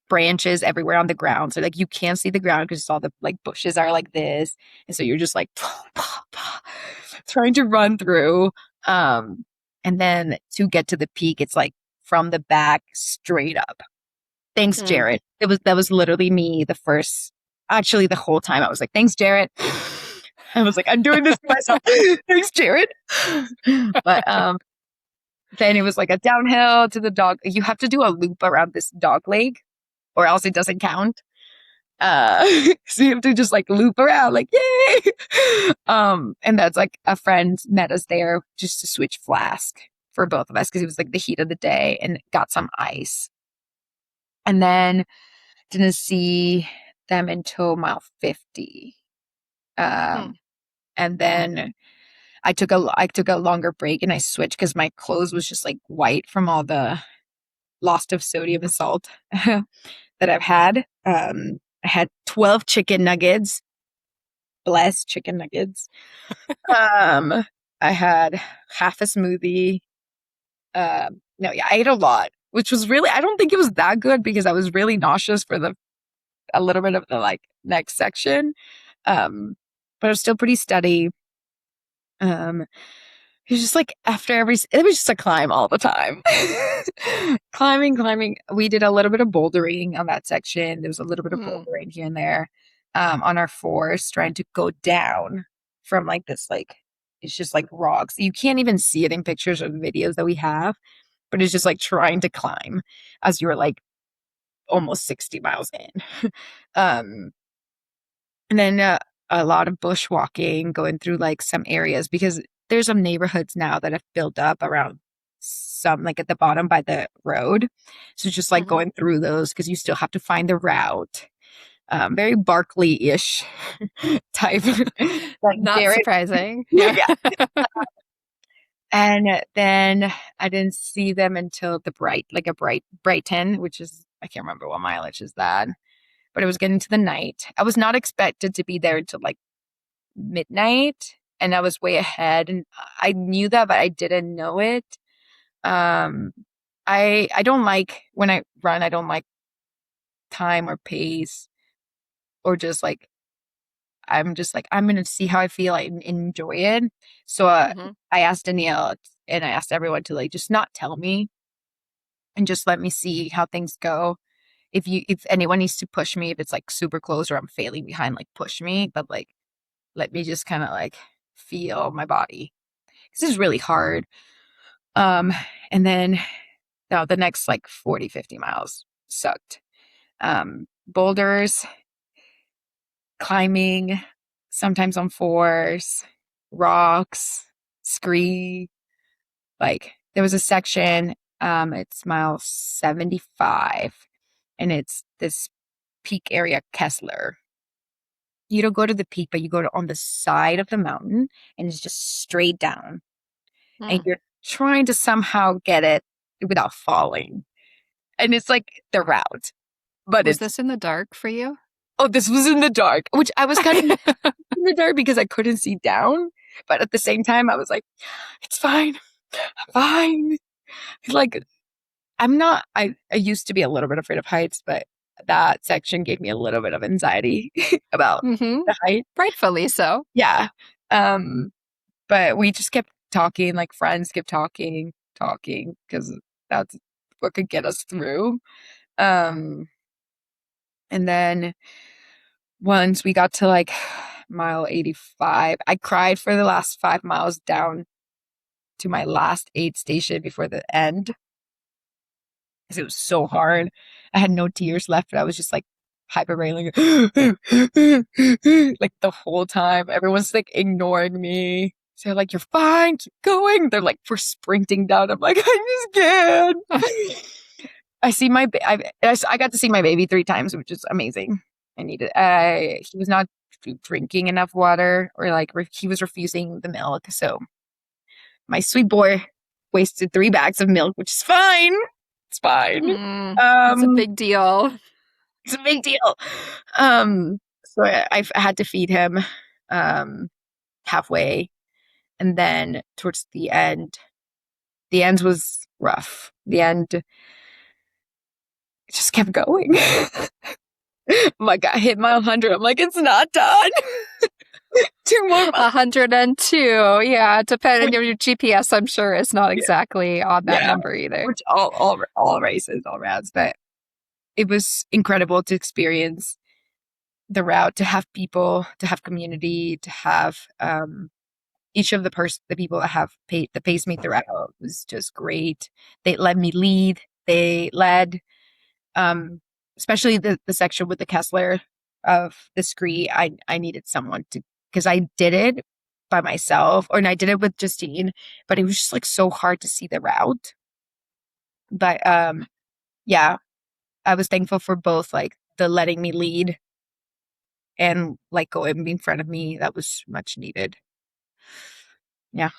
branches everywhere on the ground. So like you can't see the ground because all the like bushes are like this. And so you're just like trying to run through. And then to get to the peak, it's like from the back straight up. Thanks, Jarrett. That was literally me the whole time. I was like, thanks, Jarrett. I was like, I'm doing this for myself. Thanks, Jarrett. But then it was like a downhill to the dog. You have to do a loop around this dog leg, or else it doesn't count. So you have to just like loop around, like, yay. And that's like a friend met us there just to switch flask for both of us because it was like the heat of the day and got some ice. And then didn't see them until mile 50. And then I took a longer break and I switched because my clothes was just like white from all the loss of sodium and salt that I've had. I had 12 chicken nuggets. Bless chicken nuggets. I had half a smoothie. No, yeah, I ate a lot, which was really, I don't think it was that good because I was really nauseous for a little bit of the like next section. But it was still pretty steady. It was just like it was just a climb all the time. Climbing. We did a little bit of bouldering on that section. There was a little bit of bouldering here and there on our force, trying to go down from like this, like, it's just like rocks. You can't even see it in pictures or videos that we have, but it's just like trying to climb as you're like almost 60 miles in. And then a lot of bushwalking, going through like some areas because there's some neighborhoods now that have built up around some like at the bottom by the road. So just like going through those because you still have to find the route. Very Barkley-ish type. Like not surprising. Yeah. And then I didn't see them until Brighton, which is, I can't remember what mileage is that, but it was getting to the night. I was not expected to be there until like midnight, and I was way ahead, and I knew that, but I didn't know it. I don't like when I run, I don't like time or pace or just like, I'm just like, I'm going to see how I feel and enjoy it. So I asked Danielle and I asked everyone to like, just not tell me and just let me see how things go. If anyone needs to push me, if it's like super close or I'm failing behind, like push me, but like, let me just kind of like feel my body. This is really hard. And then the next like 40, 50 miles sucked. Boulders, climbing, sometimes on fours, rocks, scree. Like there was a section, it's mile 75, and it's this peak area, Kessler. You don't go to the peak, but you go to on the side of the mountain, and it's just straight down. And you're trying to somehow get it without falling. And it's like the route. But was this in the dark for you? Oh, this was in the dark, which I was kind of in the dark because I couldn't see down. But at the same time, I was like, it's fine. I'm fine. Like, I used to be a little bit afraid of heights, but that section gave me a little bit of anxiety about the height. Rightfully so. Yeah. But we just kept talking, like friends kept talking, because that's what could get us through. And then once we got to like mile 85, I cried for the last 5 miles down to my last aid station before the end. Because it was so hard. I had no tears left, but I was just like hyperventilating like the whole time. Everyone's like ignoring me. So they're like, you're fine, keep going. They're like, we're sprinting down. I'm like, I just can't. I got to see my baby 3 times, which is amazing. He was not drinking enough water, or like he was refusing the milk. So my sweet boy wasted 3 bags of milk, which is fine. It's fine. It's a big deal. It's a big deal. So I had to feed him halfway, and then towards the end was rough. The end, it just kept going. Like I hit my 100. I'm like, it's not done. 2 more. 102. Yeah, depending on your GPS, I'm sure is not exactly on that number either. Which all races, all routes, but it was incredible to experience the route, to have people, to have community, to have each of the people that have that paced me throughout was just great. They let me lead. They led, especially the section with the Kessler. scree, I needed someone to, because I did it by myself, and I did it with Justine, but it was just like so hard to see the route. But yeah, I was thankful for both, like the letting me lead and like going in front of me. That was much needed. Yeah.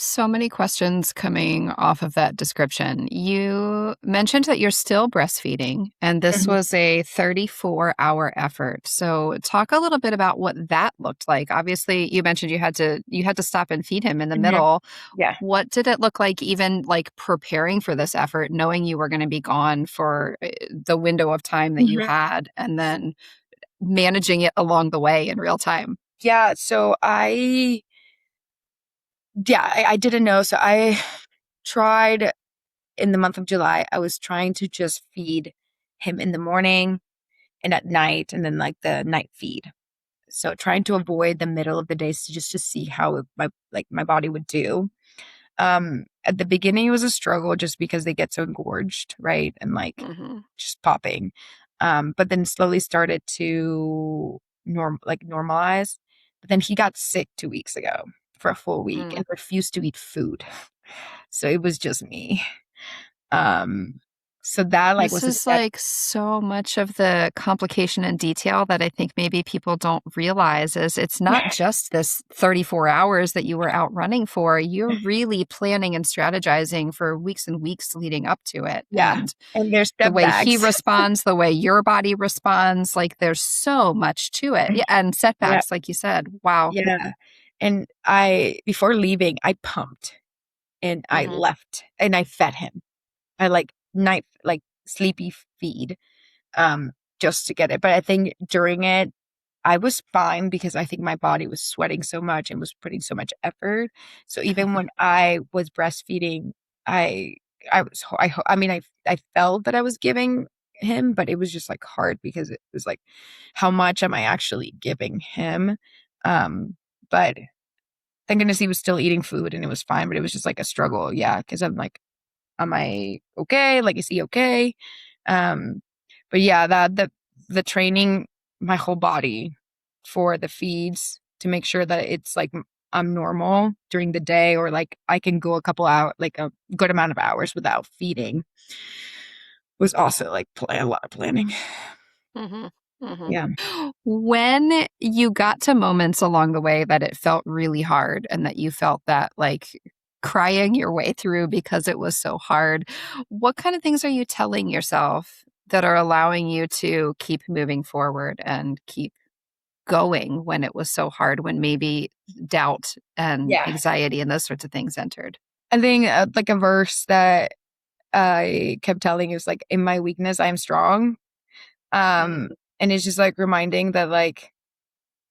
So many questions coming off of that description. You mentioned that you're still breastfeeding, and this Mhm. was a 34-hour effort. So talk a little bit about what that looked like. Obviously, you mentioned you had to stop and feed him in the Mhm. middle. Yeah. What did it look like, even like preparing for this effort, knowing you were going to be gone for the window of time that you Mhm. had, and then managing it along the way in real time? Yeah. So I didn't know. So I tried in the month of July, I was trying to just feed him in the morning and at night, and then like the night feed. So trying to avoid the middle of the day, so just to see how my body would do. At the beginning, it was a struggle just because they get so engorged, right? And like Hmm. just popping. But then slowly started to normalize. But then he got sick 2 weeks ago for a full week and refused to eat food. So it was just me. Um, so that like This was a is step. like so much of the complication and detail that I think maybe people don't realize is it's not just this 34 hours that you were out running for. You're really planning and strategizing for weeks and weeks leading up to it. Yeah. And And there's the step way he backs. responds, the way your body responds, like there's so much to it. Yeah, and Yeah. setbacks, like you said. Wow. Yeah. And before leaving, I pumped and I Hmm. left and I fed him. I like sleepy feed, just to get it. But I think during it, I was fine because I think my body was sweating so much and was putting so much effort. So even when I was breastfeeding, I, I mean, I felt that I was giving him, but it was just like hard because it was like, how much am I actually giving him? But thank goodness he was still eating food and it was fine, but it was just like a struggle. Yeah. Cause I'm like, am I okay? Like, is he okay? Um, but yeah, the training my whole body for the feeds to make sure that it's like I'm normal during the day, or like I can go a couple out, like a good amount of hours without feeding, was also like a lot of planning. Hmm. Hmm. Yeah. When you got to moments along the way that it felt really hard and that you felt that like crying your way through because it was so hard, what kind of things are you telling yourself that are allowing you to keep moving forward and keep going when it was so hard, when maybe doubt and Yeah. anxiety and those sorts of things entered? I think like a verse that I kept telling is like, in my weakness, I am strong. Mm. And it's just like reminding that like,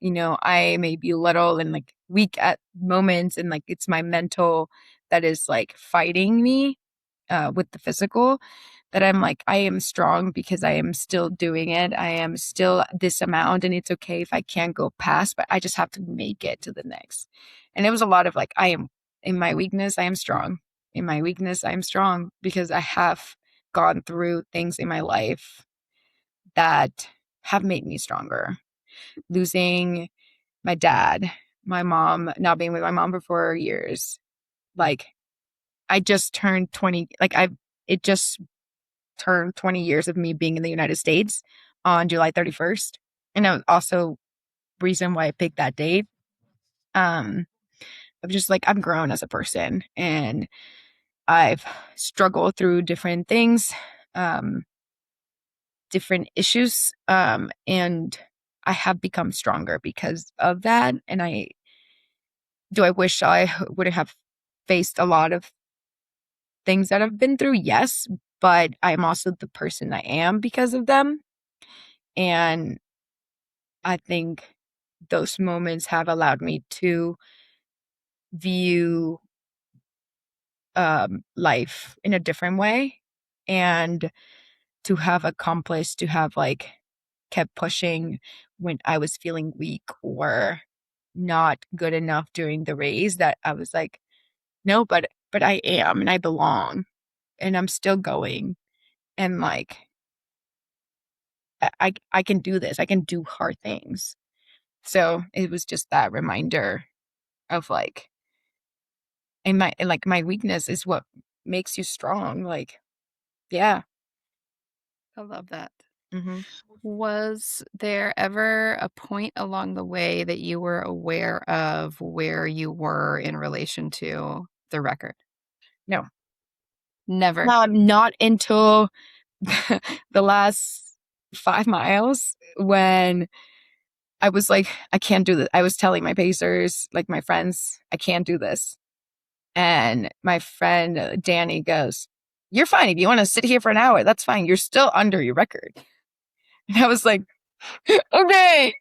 I may be little and like weak at moments, and like it's my mental that is like fighting me with the physical, that I'm like, I am strong because I am still doing it. I am still this amount, and it's okay if I can't go past, but I just have to make it to the next. And it was a lot of like, I am in my weakness, I am strong. In my weakness, I am strong because I have gone through things in my life that have made me stronger. Losing my dad, my mom, not being with my mom for 4 years. Like I just turned 20, it just turned 20 years of me being in the United States on July 31st. And that was also reason why I picked that date. Um, I'm just like, I'm grown as a person and I've struggled through different things, um, different issues. And I have become stronger because of that. And I wish I would have faced a lot of things that I've been through? Yes, but I'm also the person I am because of them. And I think those moments have allowed me to view life in a different way, and to have accomplished, to have like kept pushing when I was feeling weak or not good enough during the race, that I was like, no, but I am and I belong and I'm still going. And like I can do this. I can do hard things. So it was just that reminder of like, my weakness is what makes you strong. Like, yeah. I love that. Hmm. Was there ever a point along the way that you were aware of where you were in relation to the record? No, Never. not until the last 5 miles when I was like, I can't do this. I was telling my pacers, like my friends, I can't do this. And my friend Danny goes, "You're fine. If you want to sit here for an hour, that's fine. You're still under your record." And I was like, okay.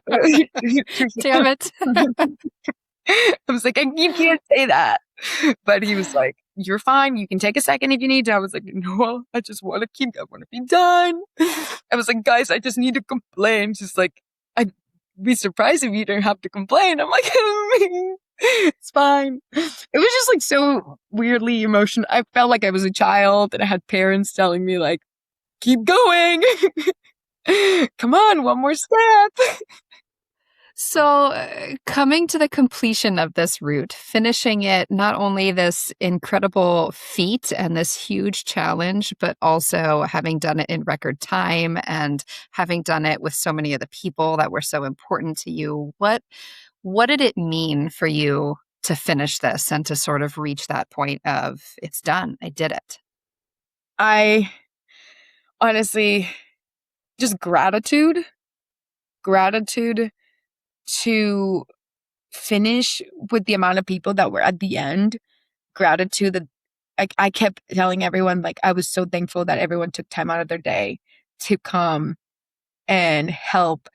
Damn it. I was like, you can't say that. But he was like, "You're fine. You can take a second if you need to." I was like, "No, I just want to be done." I was like, "Guys, I just need to complain." Just like, I'd be surprised if you don't have to complain. I'm like, it's fine. It was just like so weirdly emotional. I felt like I was a child and I had parents telling me like, "Keep going." Come on, one more step. So, coming to the completion of this route, finishing it, not only this incredible feat and this huge challenge, but also having done it in record time and having done it with so many of the people that were so important to you. What did it mean for you to finish this and to sort of reach that point of it's done, I did it? I honestly just gratitude to finish with the amount of people that were at the end. Gratitude that I kept telling everyone, like, I was so thankful that everyone took time out of their day to come and help,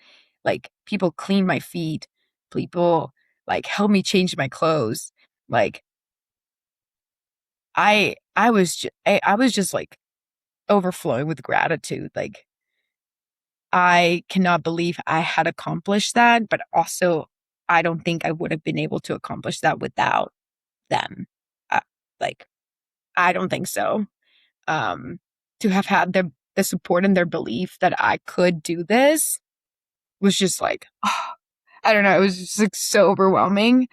like, people clean my feet, people like help me change my clothes. Like, I was just like overflowing with gratitude. Like, I cannot believe I had accomplished that, but also I don't think I would have been able to accomplish that without them. Uh, like, I don't think so. To have had the support and their belief that I could do this was just like, I don't know, it was just like so overwhelming.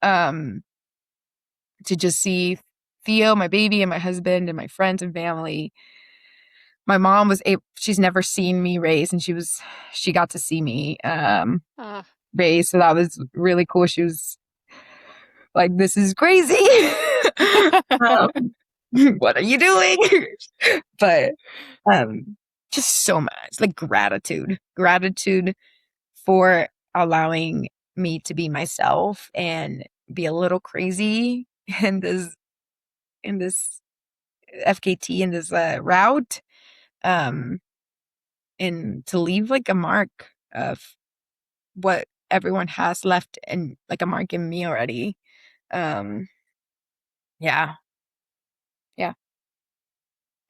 Um, to just see Theo, my baby, and my husband, and my friends and family. My mom was able, she's never seen me raise, and she got to see me Ah. raise. So that was really cool. She was like, "This is crazy." um, what are you doing? But just so much like gratitude for allowing me to be myself and be a little crazy in this FKT, in this route, um and to leave like a mark of what everyone has left, and like a mark in me already. um yeah, yeah.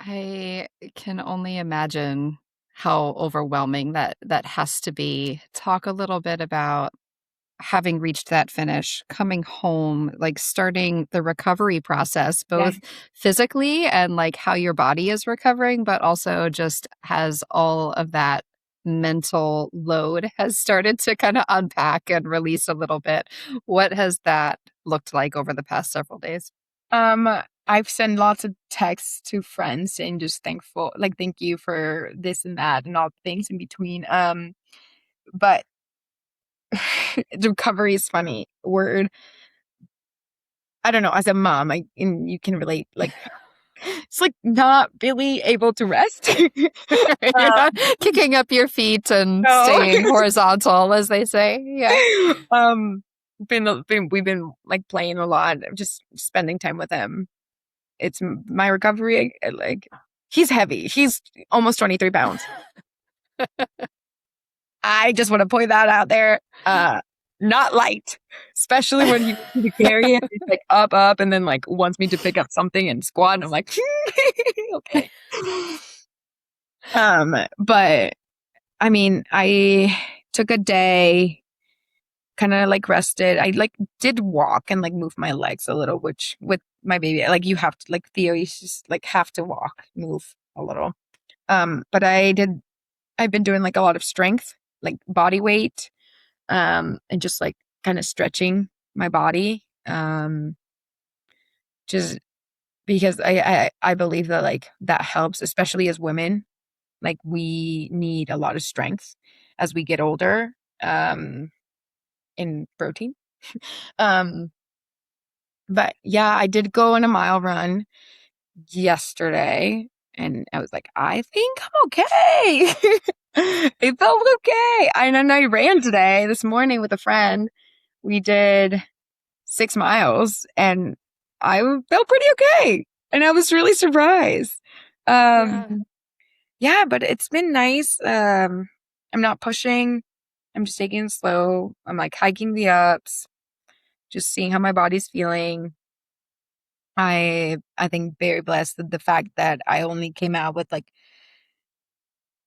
I can only imagine how overwhelming that has to be. Talk a little bit about having reached that finish, coming home, like starting the recovery process, Yeah. both physically and like how your body is recovering, but also just has all of that mental load has started to kind of unpack and release a little bit. What has that looked like over the past several days? um I've sent lots of texts to friends and just thankful, like, thank you for this and that and all the things in between. But recovery is funny word. I don't know, as a mom, and you can relate, like, it's like not really able to rest. You're not kicking up your feet and No. staying horizontal, as they say. Yeah. um we've been like playing a lot, just spending time with him. It's my recovery. Like, he's heavy. He's almost 23 pounds. I just want to point that out there. Not light, especially when he wants me to carry him. It's like up, and then like wants me to pick up something and squat. And I'm like, okay. But I mean, I took a day, kind of like rested. I like did walk and like move my legs a little, which with my baby, like, you have to, like, Theo, you just like have to walk, move a little. But I did I've been doing like a lot of strength, like body weight, and just like kind of stretching my body. Just because I believe that like that helps, especially as women. Like we need a lot of strength as we get older, in protein. Um, but yeah, I did go on a mile run yesterday and I was like, I think I'm okay. It felt okay. And then I ran today, this morning with a friend. We did 6 miles and I felt pretty okay. And I was really surprised. Um, Yeah. yeah, but it's been nice. I'm not pushing. I'm just taking it slow. I'm like hiking the ups, just seeing how my body's feeling. I think very blessed with the fact that I only came out with like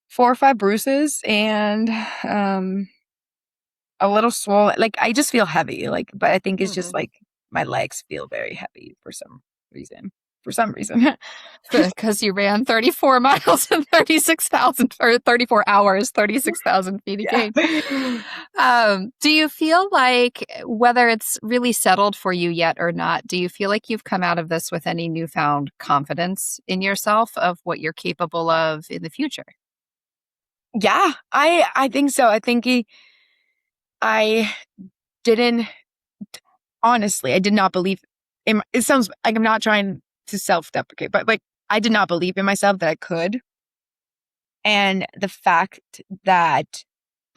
4 or 5 bruises and a little swollen. Like I just feel heavy. Like, but I think it's just Mm-mm. like my legs feel very heavy for some reason. For some reason. Because you ran 34 miles and 36,000 or 34 hours, 36,000 feet Yeah. again. Do you feel like whether it's really settled for you yet or not, do you feel like you've come out of this with any newfound confidence in yourself of what you're capable of in the future? Yeah, I think so. I think I didn't honestly, I did not believe it sounds like I'm not trying to self-deprecate, but like I did not believe in myself that I could. And the fact that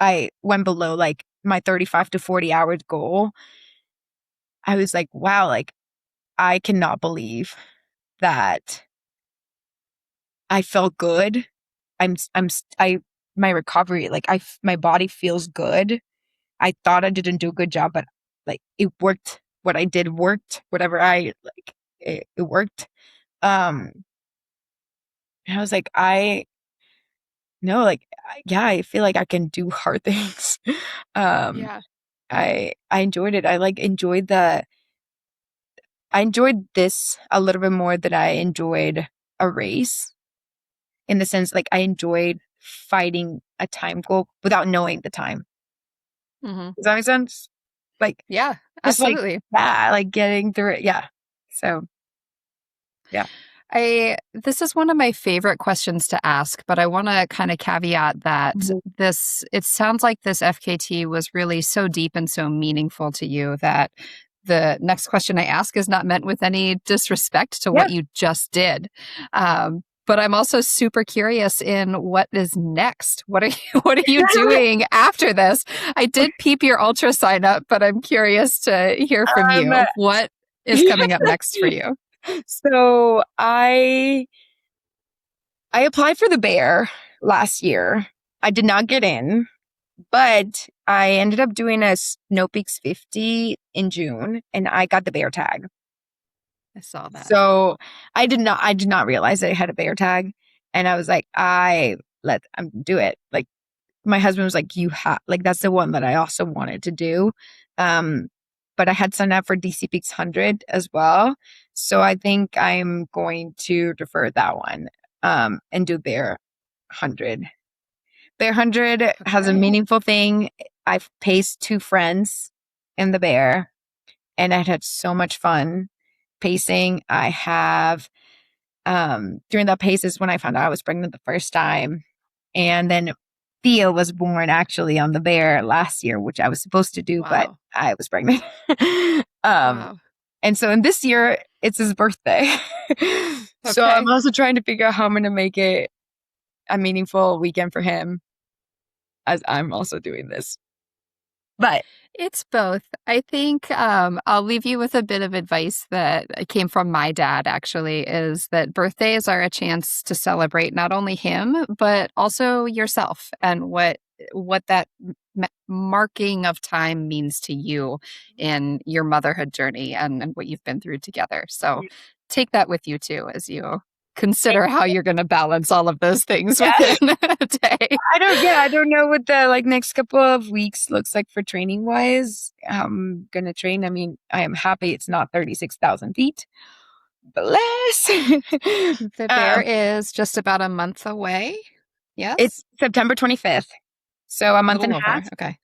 I went below like my 35 to 40 hours goal, I was like, wow, like I cannot believe that I felt good. I my recovery, like my body feels good. I thought I didn't do a good job, but like it worked. What I did worked. Whatever I like, it worked. Um, and I was like, I no, like, yeah, I feel like I can do hard things. um, Yeah. I enjoyed it. I enjoyed this a little bit more than I enjoyed a race in the sense like I enjoyed fighting a time goal without knowing the time. Hmm. Does that make sense? Like Yeah, just like absolutely. yeah, like getting through it. Yeah. So yeah. This is one of my favorite questions to ask, but I want to kind of caveat that Mhm. it sounds like this FKT was really so deep and so meaningful to you that the next question I ask is not meant with any disrespect to Yeah. what you just did. But I'm also super curious in what is next. What are you, what are you doing after this? I did peep your ultra sign up, but I'm curious to hear from um you. What is coming up next for you? so I applied for the bear last year. I did not get in, but I ended up doing a Snow Peaks 50 in June and I got the bear tag. I saw that. So I did not realize I had a bear tag. And I was like, I'm do it. Like my husband was like, you have like that's the one that I also wanted to do. Um, but I had signed up for DC Peaks 100 as well. So I think I'm going to defer that one and do Bear 100. Bear 100 has a Okay. meaningful thing. I've paced 2 friends in the bear and I had so much fun pacing. I have during that pace is when I found out I was pregnant the first time. And then Theo was born actually on the bear last year, which I was supposed to do, but Wow. I was pregnant. um, Wow. and so in this year, it's his birthday. So I'm Okay. also trying to figure out how I'm going to make it a meaningful weekend for him as I'm also doing this. But It's both. I think I'll leave you with a bit of advice that came from my dad, actually, is that birthdays are a chance to celebrate not only him, but also yourself and what that marking of time means to you in your motherhood journey and what you've been through together. So take that with you too as you consider how you're going to balance all of those things yeah, within a day. I don't know what the like next couple of weeks looks like for training wise. I'm gonna train. I mean, I am happy it's not 36,000 feet. Bless. The bear um, is just about a month away. Yes? It's September 25th. So a month and a over. half. Okay.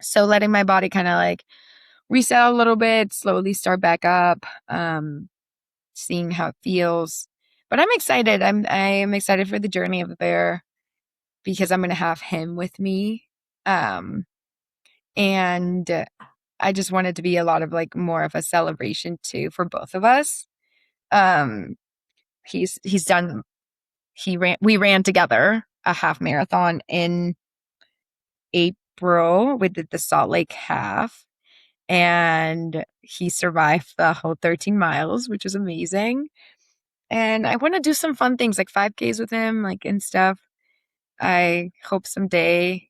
So letting my body kind of like reset a little bit, slowly start back up, seeing how it feels. But I'm excited. I am excited for the journey of the bear because I'm gonna have him with me. And I just want it to be a lot of like more of a celebration too for both of us. Um, he's done. We ran together a half marathon in April. We did the Salt Lake half, and he survived the whole 13 miles, which was amazing. And I want to do some fun things like 5Ks with him, like and stuff. I hope someday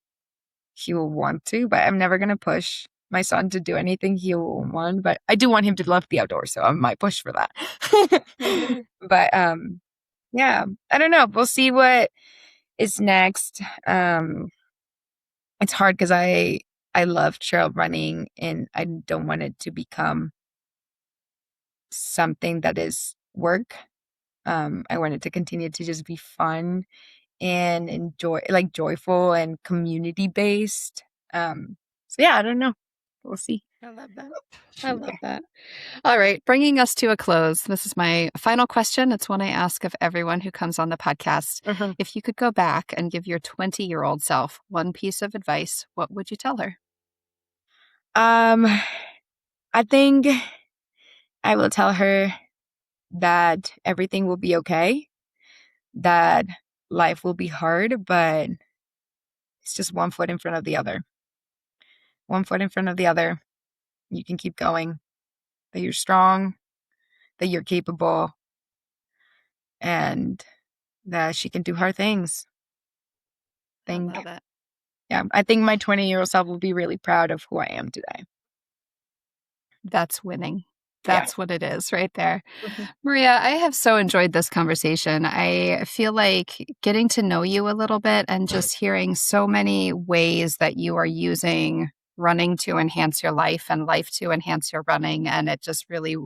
he will want to, but I'm never gonna push my son to do anything he will want. But I do want him to love the outdoors, so I might push for that. But yeah, I don't know. We'll see what is next. It's hard because I love trail running and I don't want it to become something that is work. I want it to continue to just be fun and enjoy, like joyful and community based. So yeah, I don't know. We'll see. I love that. I love that. All right, bringing us to a close. This is my final question. It's one I ask of everyone who comes on the podcast. Uh-huh. If you could go back and give your 20-year-old self one piece of advice, what would you tell her? I think I will tell her that everything will be okay, that life will be hard, but it's just one foot in front of the other. One foot in front of the other. You can keep going, that you're strong, that you're capable, and that she can do hard things. I love it. Yeah, I think my 20-year-old self will be really proud of who I am today. That's winning. Yeah. That's what it is right there. Mhm. Maria, I have so enjoyed this conversation. I feel like getting to know you a little bit and just hearing so many ways that you are using running to enhance your life and life to enhance your running. And it just really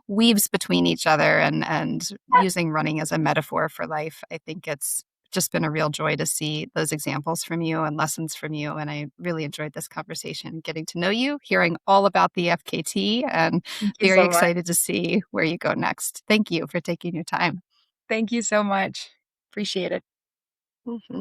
weaves between each other and using running as a metaphor for life. I think it's just been a real joy to see those examples from you and lessons from you. And I really enjoyed this conversation, getting to know you, hearing all about the FKT, and Thank you very so much. excited to see where you go next. Thank you for taking your time. Thank you so much. Appreciate it. Mhm.